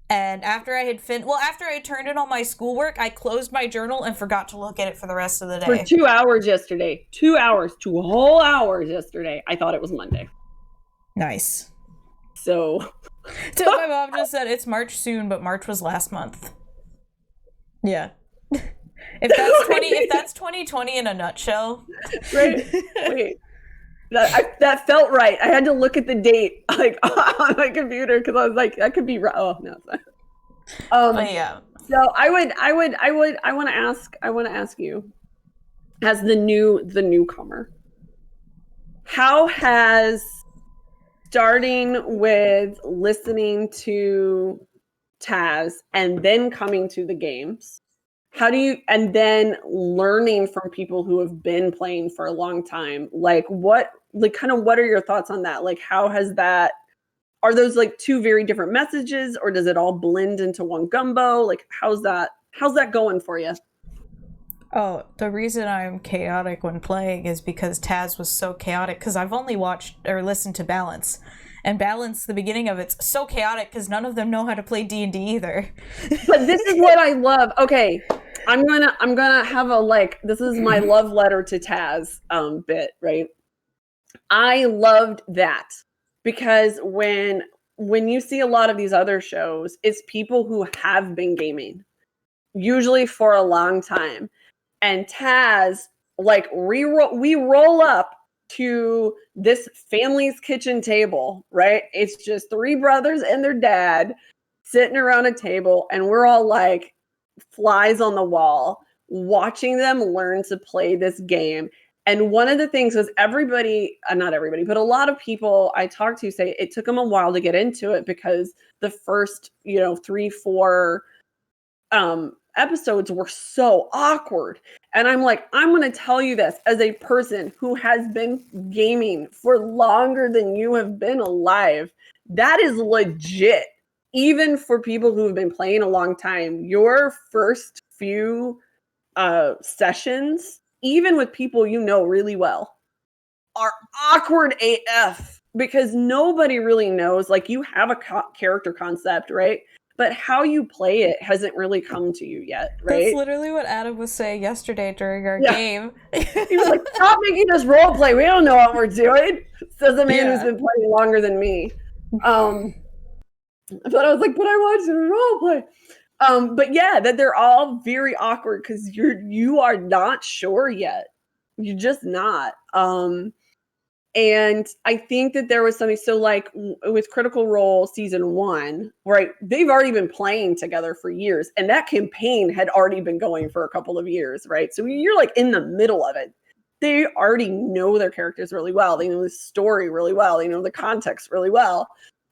And after I had after I turned in all my schoolwork, I closed my journal and forgot to look at it for the rest of the day. For 2 hours yesterday. 2 hours, 2 whole hours yesterday. I thought it was Monday. Nice. So my mom just said it's March soon, but March was last month. Yeah. If that's 2020 in a nutshell. Right. Wait. That felt right. I had to look at the date like on my computer because I was like, that could be right. Oh no. But yeah. So I want to ask you, as the newcomer, how has starting with listening to Taz and then coming to the games, and then learning from people who have been playing for a long time, what are your thoughts on that? Like, how has that, are those like two very different messages, or does it all blend into one gumbo? Like, how's that going for you? Oh, the reason I'm chaotic when playing is because Taz was so chaotic, because I've only watched or listened to Balance. And Balance, the beginning of it's so chaotic because none of them know how to play D&D either. But this is what I love. Okay, I'm gonna have this is my love letter to Taz bit, right? I loved that because when you see a lot of these other shows, it's people who have been gaming, usually for a long time. And Taz, we roll up to this family's kitchen table, right? It's just three brothers and their dad sitting around a table, and we're all like flies on the wall watching them learn to play this game. And one of the things was not everybody, but a lot of people I talked to say it took them a while to get into it because the first, 3-4 episodes were so awkward. And I'm like, I'm going to tell you this as a person who has been gaming for longer than you have been alive. That is legit. Even for people who have been playing a long time, your first few sessions, even with people you know really well, are awkward AF because nobody really knows. Like, you have a character concept, right? But how you play it hasn't really come to you yet, right? That's literally what Adam was saying yesterday during our game. He was like, stop making us role play. We don't know what we're doing. Says a man who's been playing longer than me. But I was like, but I wanted to role play. But yeah, that they're all very awkward because you are not sure yet. You're just not. And I think that there was something, so like with Critical Role season 1, right? They've already been playing together for years, and that campaign had already been going for a couple of years, right? So you're like in the middle of it. They already know their characters really well. They know the story really well. They know the context really well.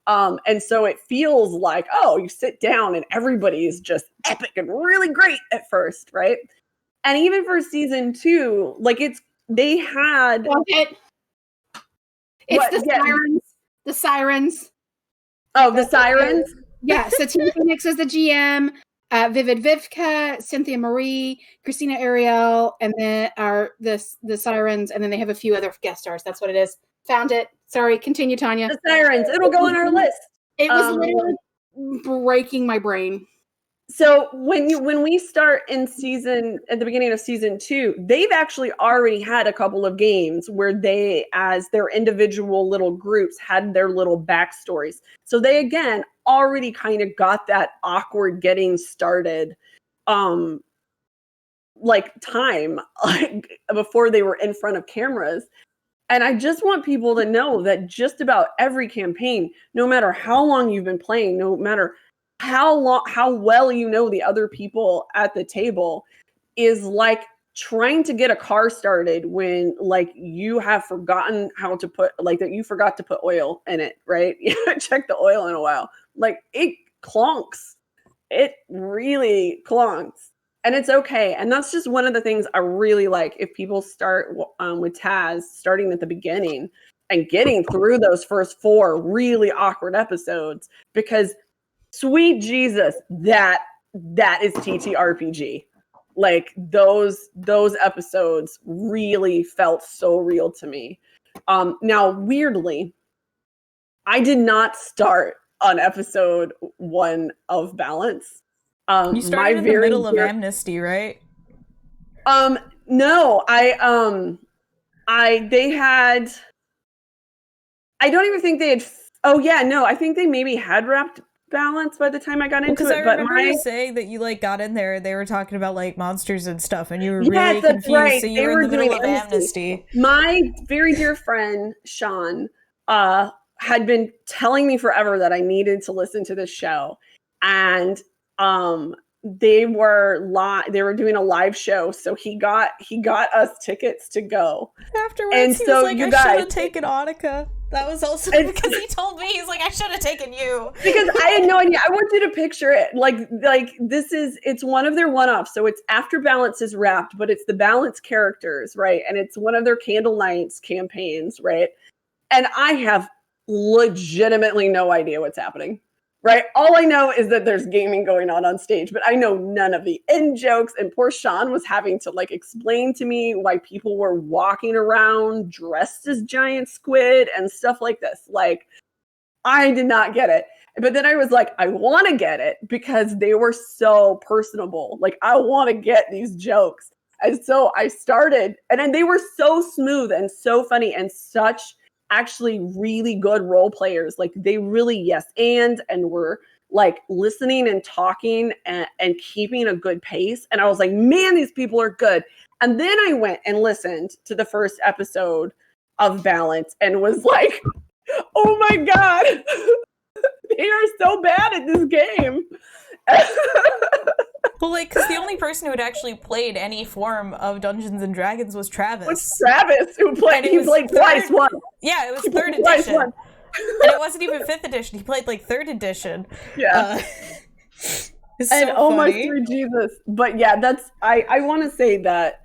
And so it feels like, oh, you sit down and everybody is just epic and really great at first, right? And even for season 2, like they had... It's sirens. The sirens. Oh, the sirens? Yeah, Satine Phoenix is the GM, Vivid Vivka, Cynthia Marie, Christina Ariel, and then the sirens, and then they have a few other guest stars. That's what it is. Found it. Sorry, continue, Tanya. The sirens. It'll go on our list. It was literally breaking my brain. So when we start at the beginning of season 2, they've actually already had a couple of games where they, as their individual little groups, had their little backstories. So they, again, already kind of got that awkward getting started, like time before they were in front of cameras. And I just want people to know that just about every campaign, no matter how long you've been playing, no matter how well you know the other people at the table, is like trying to get a car started when like you have forgotten how to put, like that you forgot to put oil in it, right? You haven't checked the oil in a while. Like it clonks. It really clonks. And it's okay. And that's just one of the things I really like. If people start with Taz, starting at the beginning and getting through those first 4 really awkward episodes, because sweet Jesus, that is TTRPG. Like those episodes really felt so real to me. Now, weirdly, I did not start on episode 1 of Balance. You started in the middle of Amnesty, right? No, I don't even think they had. Oh yeah, no, I think they maybe had wrapped Balance by the time I got into it. Because I remember you saying that you like got in there, they were talking about like monsters and stuff, and you were really confused. Right. So you were in the middle of Amnesty. My very dear friend Sean had been telling me forever that I needed to listen to this show, and they were doing a live show, so he got us tickets to go. Afterwards, and he so was like, you I guys should have taken Anika. That was also because he told me, he's like, I should have taken you. Because I had no idea. I want you to picture it. Like it's one of their one-offs. So it's after Balance is wrapped, but it's the Balance characters, right? And it's one of their Candle Nights campaigns, right? And I have legitimately no idea what's happening. Right. All I know is that there's gaming going on stage, but I know none of the in jokes. And poor Sean was having to like explain to me why people were walking around dressed as giant squid and stuff like this. Like, I did not get it. But then I was like, I want to get it because they were so personable. Like, I want to get these jokes. And so I started, and then they were so smooth and so funny and such actually really good role players. Like they really and were like listening and talking and keeping a good pace. And I was like, man, these people are good. And then I went and listened to the first episode of Balance and was like, oh my God, they are so bad at this game. Well, like, because the only person who had actually played any form of Dungeons and Dragons was Travis. Who played? He played twice one. Yeah, it was 3rd edition. And it wasn't even 5th edition. He played like 3rd edition. Yeah. It's and so oh my funny. sweet Jesus. But yeah, that's I want to say that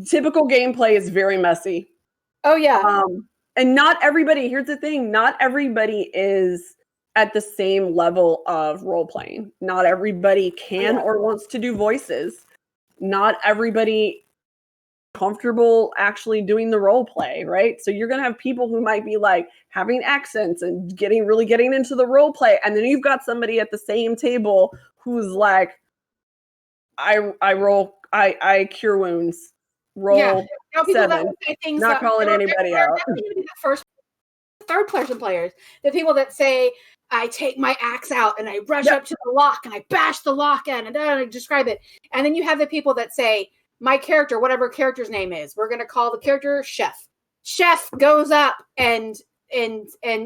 typical gameplay is very messy. Oh yeah. And not everybody, here's the thing, not everybody is at the same level of role playing. Not everybody can or wants to do voices. Not everybody comfortable actually doing the role play, right? So you're going to have people who might be like having accents and getting into the role play. And then you've got somebody at the same table who's like, I cure wounds. Roll 7. Not calling anybody out. The first, third person players, the people that say, I take my axe out and I rush up to the lock and I bash the lock in and I describe it. And then you have the people that say, my character, whatever character's name is, we're going to call the character Chef. Chef goes up and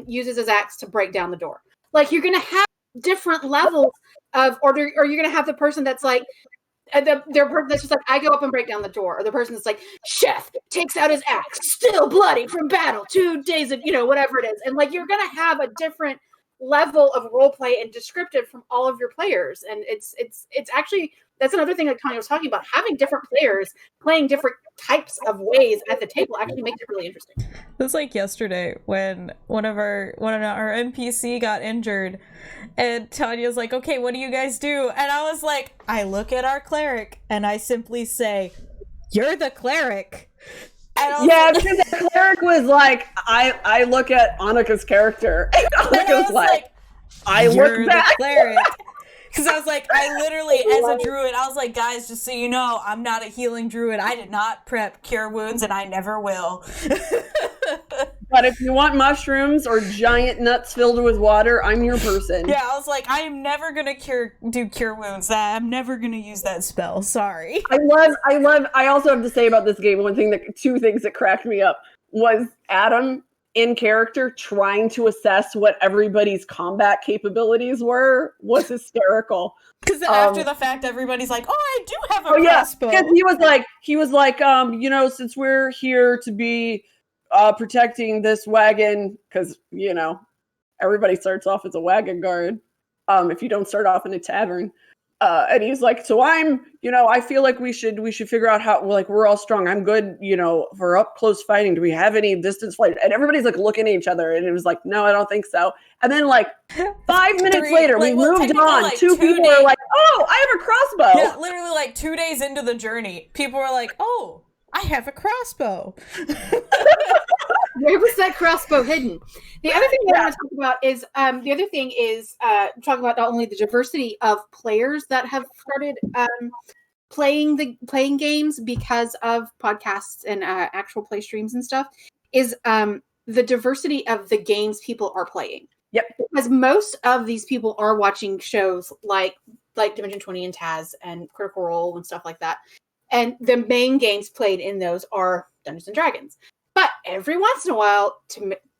uses his axe to break down the door. Like, you're gonna have different levels of, or you're gonna have the person that's like, their person that's just like, I go up and break down the door, or the person that's like, Chef takes out his axe, still bloody from battle 2 days of, whatever it is. And like, you're gonna have a different level of role play and descriptive from all of your players. And it's actually, that's another thing that Tanya was talking about. Having different players playing different types of ways at the table actually makes it really interesting. It was like yesterday when one of our NPC got injured, and Tanya's like, okay, what do you guys do? And I was like, I look at our cleric and I simply say, you're the cleric. Yeah, because the cleric was like, I look at Anika's character, and Anika's like, I look back. The cleric. Because I was like, I literally, as a druid, I was like, guys, just so you know, I'm not a healing druid. I did not prep cure wounds, and I never will. But if you want mushrooms or giant nuts filled with water, I'm your person. Yeah, I was like, I am never gonna do cure wounds. I'm never gonna use that spell. Sorry. I also have to say about this game, two things that cracked me up was Adam in character trying to assess what everybody's combat capabilities was hysterical. Because after the fact, everybody's like, "Oh, I do have a crossbow." Because he was like, since we're here to be protecting this wagon, because everybody starts off as a wagon guard. If you don't start off in a tavern. And he's like, so I feel like we should figure out how, like, we're all strong. I'm good, for up close fighting. Do we have any distance fight? And everybody's like looking at each other, and it was like, no, I don't think so. And then like 5 minutes later, we moved on. Like, 2 people were like, oh, I have a crossbow. Yeah, literally like 2 days into the journey, people were like, oh, I have a crossbow. Where was that crossbow hidden? The other thing that I want to talk about is talking about not only the diversity of players that have started playing games because of podcasts and actual play streams and stuff, is the diversity of the games people are playing. Yep. Because most of these people are watching shows like Dimension 20 and Taz and Critical Role and stuff like that. And the main games played in those are Dungeons and Dragons. But every once in a while,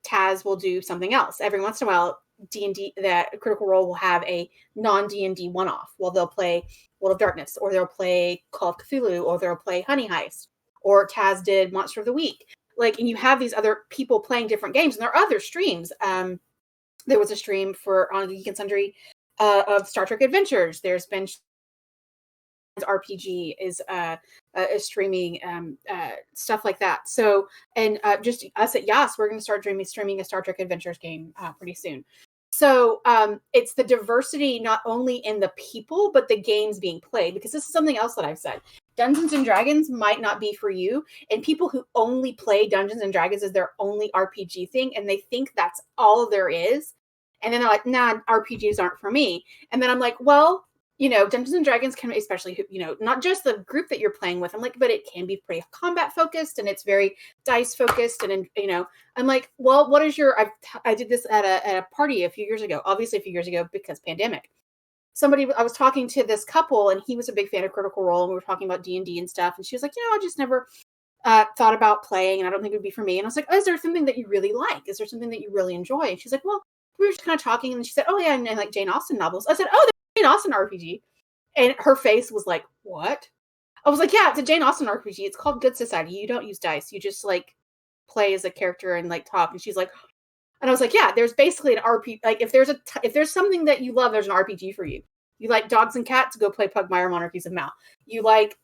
Taz will do something else. Every once in a while, D&D, that Critical Role will have a non-D&D one-off. Well, they'll play World of Darkness, or they'll play Call of Cthulhu, or they'll play Honey Heist, or Taz did Monster of the Week. Like, and you have these other people playing different games, and there are other streams. There was a stream on Geek and Sundry of Star Trek Adventures. There's been RPG is streaming stuff like that. So, and just us at Yas, we're going to start streaming a Star Trek Adventures game pretty soon. So it's the diversity not only in the people, but the games being played, because this is something else that I've said. Dungeons and Dragons might not be for you, and people who only play Dungeons and Dragons as their only RPG thing, and they think that's all there is, and then they're like, nah, RPGs aren't for me. And then I'm like, well, Dungeons and Dragons can, especially, not just the group that you're playing with. I'm like, but it can be pretty combat focused, and it's very dice focused. And, I'm like, well, what is I did this at a party a few years ago, because pandemic. I was talking to this couple, and he was a big fan of Critical Role, and we were talking about D&D and stuff. And she was like, I just never thought about playing, and I don't think it would be for me. And I was like, oh, is there something that you really like? Is there something that you really enjoy? And she's like, well, we were just kind of talking, and she said, oh yeah, and I like Jane Austen novels. I said, oh, Jane Austen RPG. And her face was like, what? I was like, yeah, it's a Jane Austen RPG. It's called Good Society. You don't use dice. You just like play as a character and like talk. And she's like, and I was like, yeah, there's basically an RPG. Like if there's something that you love, there's an RPG for you. You like dogs and cats, go play Pugmire Monarchies of Mal. You like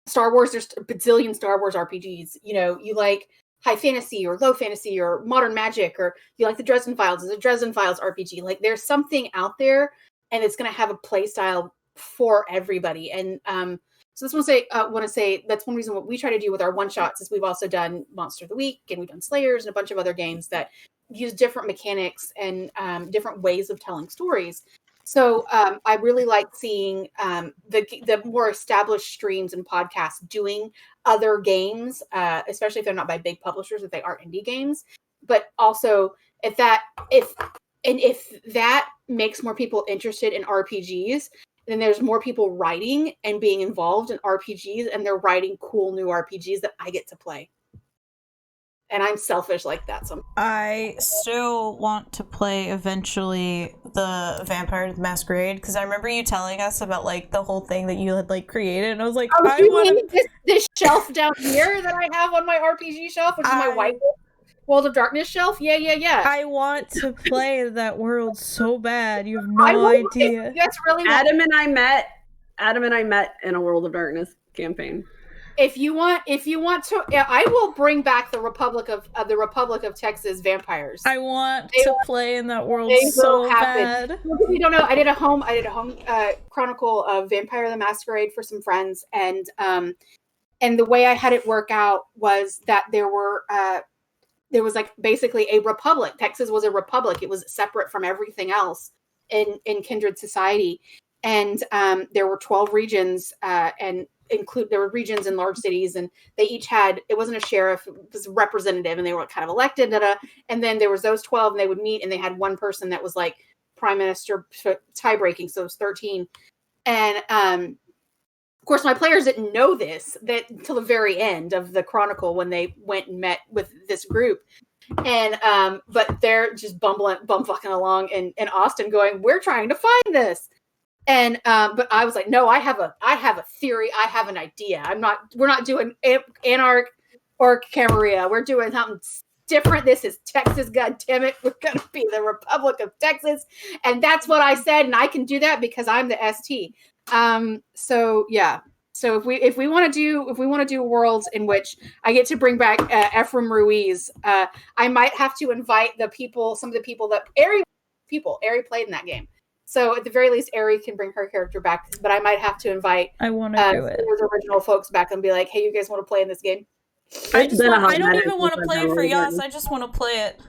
Star Wars, there's a bazillion Star Wars RPGs. You like high fantasy or low fantasy or modern magic, or you like the Dresden Files, it's a Dresden Files RPG. Like there's something out there, and it's going to have a play style for everybody. And so this want to say that's one reason what we try to do with our one shots is we've also done Monster of the Week, and we've done Slayers and a bunch of other games that use different mechanics and different ways of telling stories. So I really like seeing the more established streams and podcasts doing other games, especially if they're not by big publishers, if they are indie games. But also if that makes more people interested in RPGs, then there's more people writing and being involved in RPGs, and they're writing cool new RPGs that I get to play. And I'm selfish like that. So I still want to play eventually the Vampire the Masquerade, because I remember you telling us about like the whole thing that you had like created, and I was like, oh, I you want mean this shelf down here that I have on my RPG shelf, which is my White World of Darkness shelf? Yeah. I want to play that world so bad. You have no idea. That's really Adam and I met in a World of Darkness campaign. If you want to, I will bring back the Republic of Texas vampires. I want to play in that world so bad. If you don't know, I did a home chronicle of Vampire the Masquerade for some friends, and the way I had it work out was that there was like basically a republic. Texas was a republic. It was separate from everything else in Kindred Society, and there were 12 regions, and there were regions in large cities, and they each had, it wasn't a sheriff, it was a representative, and they were kind of elected, and then there was those 12, and they would meet, and they had one person that was like prime minister tie breaking, so it was 13. And of course my players didn't know this until the very end of the chronicle, when they went and met with this group, and but they're just bumfucking along in Austin going, we're trying to find this. And but I was like, no, I have a theory, I have an idea. We're not doing Anarch or Camarilla. We're doing something different. This is Texas, god damn it. We're gonna be the Republic of Texas. And that's what I said, and I can do that because I'm the ST. So yeah. So if we want to do worlds in which I get to bring back Ephraim Ruiz, I might have to invite some of the people that Ari played in that game. So at the very least, Ari can bring her character back, but I might have to invite I want to do it. Those original folks back and be like, "Hey, you guys want to play in this game?" I don't even want to play for Yas. I just want to play it.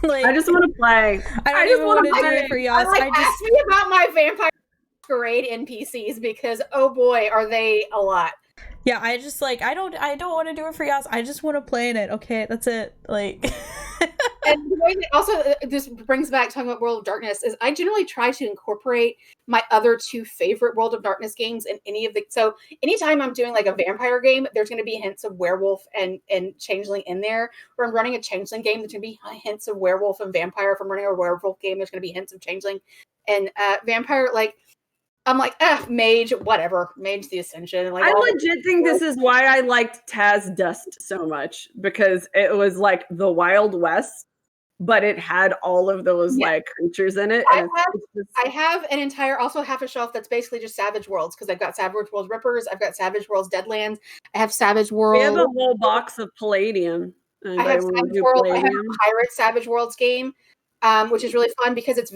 I just want to play. I just want to do it for Yas. Ask me about my Vampire Masquerade NPCs, because oh boy, are they a lot. Yeah, I just like I don't want to do it for Yas. I just want to play in it. Okay, that's it. Like. And the way that also this brings back talking about World of Darkness is I generally try to incorporate my other two favorite World of Darkness games in any of the. So anytime I'm doing like a vampire game, there's going to be hints of werewolf and changeling in there. Or I'm running a changeling game, there's going to be hints of werewolf and vampire. If I'm running a werewolf game, there's going to be hints of changeling and vampire. Like I'm like, mage, whatever. Mage the Ascension. Like, I legit think this is why I liked Taz Dust so much, because it was like the Wild West, but it had all of those like creatures in it. I have an entire, also half a shelf that's basically just Savage Worlds, because I've got Savage Worlds Rippers, I've got Savage Worlds Deadlands, I have Savage Worlds. We have a whole box of Palladium. I have Savage Worlds. I have a Pirate Savage Worlds game. Which is really fun because it's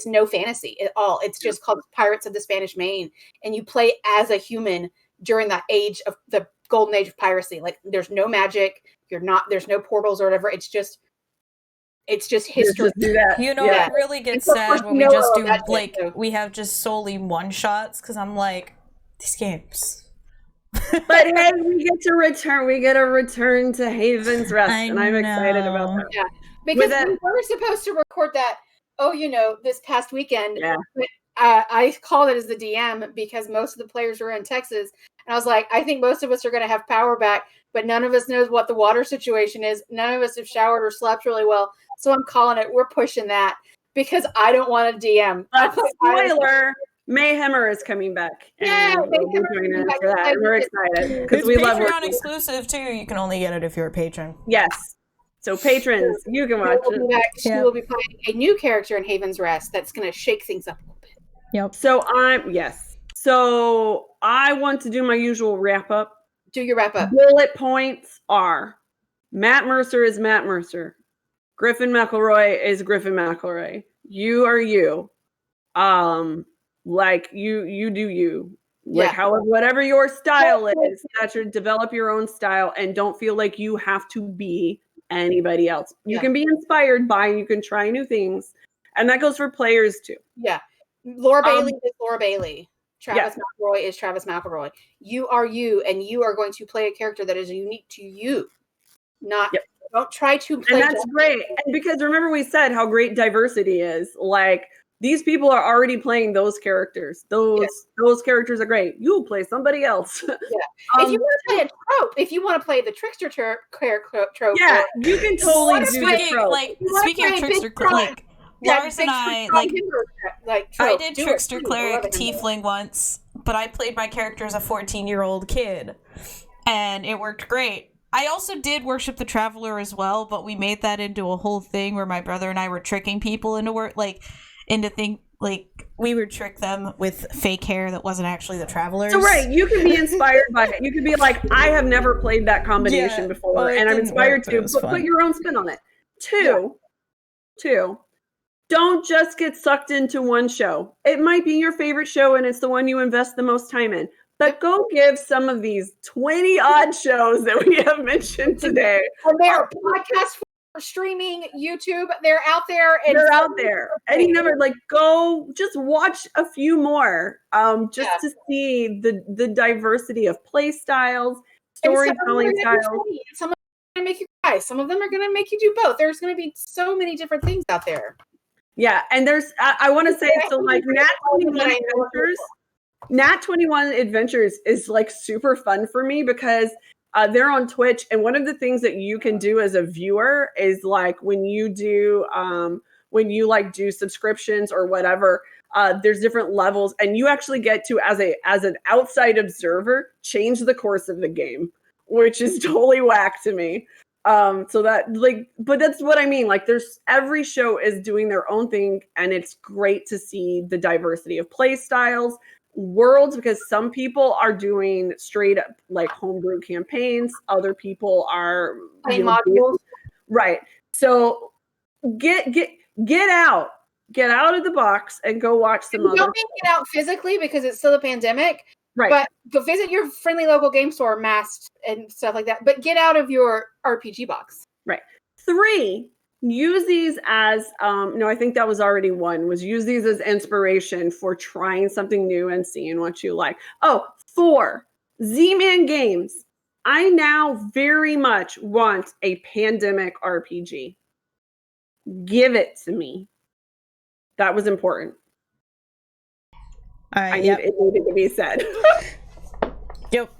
no fantasy at all. It's just called Pirates of the Spanish Main, and you play as a human during the age of the golden age of piracy. Like there's no magic, there's no portals or whatever. It's just history. It really gets sad when we just do we have just solely one shots, because I'm like, these games. But hey, we get a return to Haven's Rest, and I'm excited about that. Yeah. Because we were supposed to record that, this past weekend. Yeah. I called it as the DM because most of the players were in Texas. And I was like, I think most of us are going to have power back, but none of us knows what the water situation is. None of us have showered or slept really well. So I'm calling it, we're pushing that, because I don't want to DM. Spoiler, Mayhemmer is coming back. Yeah, we're excited because we love Patreon exclusive too. You can only get it if you're a patron. Yes. So patrons, you can watch it. She will be playing a new character in Haven's Rest that's going to shake things up a little bit. Yep. So I want to do my usual wrap up. Do your wrap up. Bullet points are: Matt Mercer is Matt Mercer. Griffin McElroy is Griffin McElroy. You are you. Like you do you. Like however, whatever your style is, that should develop your own style, and don't feel like you have to be anybody else. You can be inspired by, you can try new things, and that goes for players too. Yeah, Laura Bailey is Laura Bailey. Travis McElroy is Travis McElroy. You are you, and you are going to play a character that is unique to you. Don't try to play. And that's great. And because remember, we said how great diversity is. Like These people are already playing those characters. Those characters are great. You'll play somebody else. Yeah. If you want to play a trope, if you want to play the trickster trope, yeah, you can totally do the trope. Speaking of trickster, Lars and I I did trickster cleric tiefling once, but I played my character as a 14-year-old kid, and it worked great. I also did worship the traveler as well, but we made that into a whole thing where my brother and I were tricking people into we would trick them with fake hair that wasn't actually the travelers. So you can be inspired by it. You can be like, I have never played that combination before, and I'm inspired to put your own spin on it. Two, don't just get sucked into one show. It might be your favorite show and it's the one you invest the most time in. But go give some of these 20-odd shows that we have mentioned today. And they are podcasts for streaming, YouTube. They're out there. They're out there. And you never go just watch a few more to see the diversity of play styles, storytelling styles. Some of them are going to make you cry. Some of them are going to make you do both. There's going to be so many different things out there. Yeah. And there's, I want to say, so like Nat 21 Adventures is like super fun for me because they're on Twitch, and one of the things that you can do as a viewer is like when you do subscriptions or whatever, there's different levels, and you actually get to as an outside observer change the course of the game, which is totally whack to me. So that but that's what I mean. Like every show is doing their own thing, and it's great to see the diversity of play styles, worlds, because some people are doing straight up like homebrew campaigns. Other people are modules. Right. So get out of the box and go watch some other. Don't get out physically because it's still a pandemic. Right. But go visit your friendly local game store, masked and stuff like that. But get out of your RPG box. Right. 3, use these as, no, I think that was already 1, was use these as inspiration for trying something new and seeing what you like. 4, Z-Man Games. I now very much want a pandemic RPG. Give it to me. That was important. It needed to be said. Yep.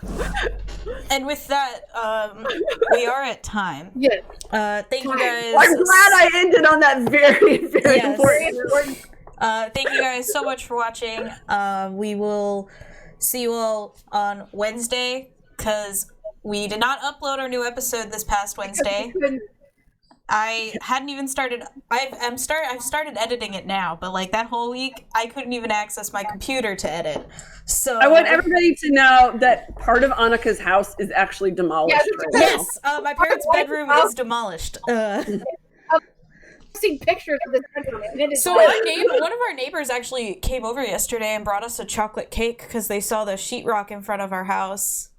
And with that, we are at time. Yes. Thank you guys. I'm glad I ended on that very, very important. Thank you guys so much for watching. We will see you all on Wednesday because we did not upload our new episode this past Wednesday. I hadn't even started. I've started editing it now, but like that whole week, I couldn't even access my computer to edit. So I want everybody to know that part of Anika's house is actually demolished. Yes, my parents' bedroom is demolished. I've seen pictures of this bedroom. So one of our neighbors actually came over yesterday and brought us a chocolate cake because they saw the sheetrock in front of our house.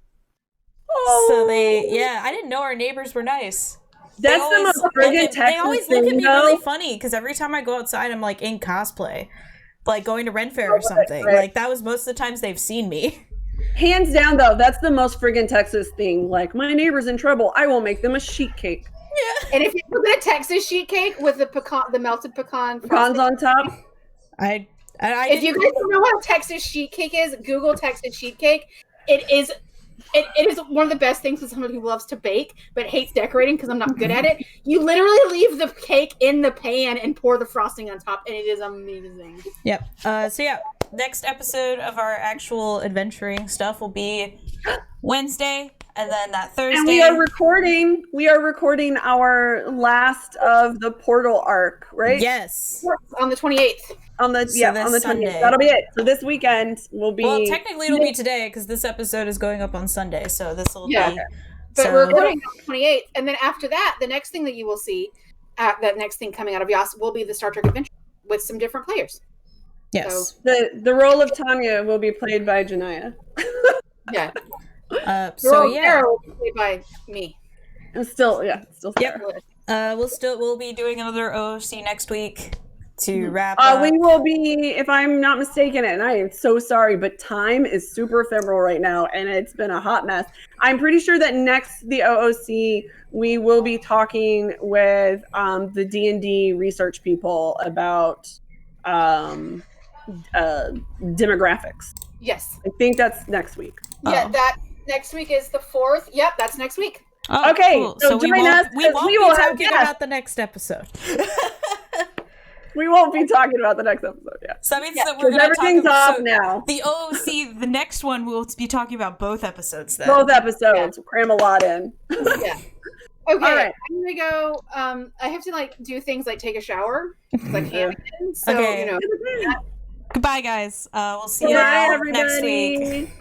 Oh. So I didn't know our neighbors were nice. That's the most friggin' Texas thing, they always look at me really funny because every time I go outside, I'm like in cosplay, like going to Ren Fair or something. Right. Like that was most of the times they've seen me. Hands down, though, that's the most friggin' Texas thing. Like my neighbor's in trouble, I will make them a sheet cake. Yeah. And if you put a Texas sheet cake with the melted pecans on top, if you guys don't know what a Texas sheet cake is, Google Texas sheet cake. It is one of the best things for someone who loves to bake but hates decorating because I'm not good at it. You literally leave the cake in the pan and pour the frosting on top, and it is amazing. Yep. Next episode of our actual adventuring stuff will be Wednesday, and then that Thursday. And we are recording our last of the Portal arc, right? Yes. On the 28th. On the 20th. That'll be it. So this weekend will be. Well, technically it'll be today because this episode is going up on Sunday. So this will be. But we're recording on the 28th, and then after that, the next thing that you will see, that next thing coming out of Yas will be the Star Trek Adventure with some different players. Yes. So, the role of Tanya will be played by Janaya. Yeah. Sarah will be played by me. Still Sarah. Yep. We'll be doing another OOC next week to wrap up. We will be, if I'm not mistaken, and I am so sorry, but time is super ephemeral right now, and it's been a hot mess. I'm pretty sure that the OOC, we will be talking with the D&D research people about demographics. Yes. I think that's next week. Yeah, that next week is the 4th. Yep, that's next week. Oh, okay, cool. so we join us, won't, we 'cause won't we be will have talking guests. about the next episode. We won't be talking about the next episode, yeah. So that means that we're Because going to talk everything's about off now. the OOC. The next one we'll be talking about both episodes then. Both episodes. Cram a lot in. Yeah. Okay, All right. I'm gonna go. I have to like do things like take a shower because I can't again. So Okay. you know. Goodbye, guys. We'll see you Bye, next week. everybody.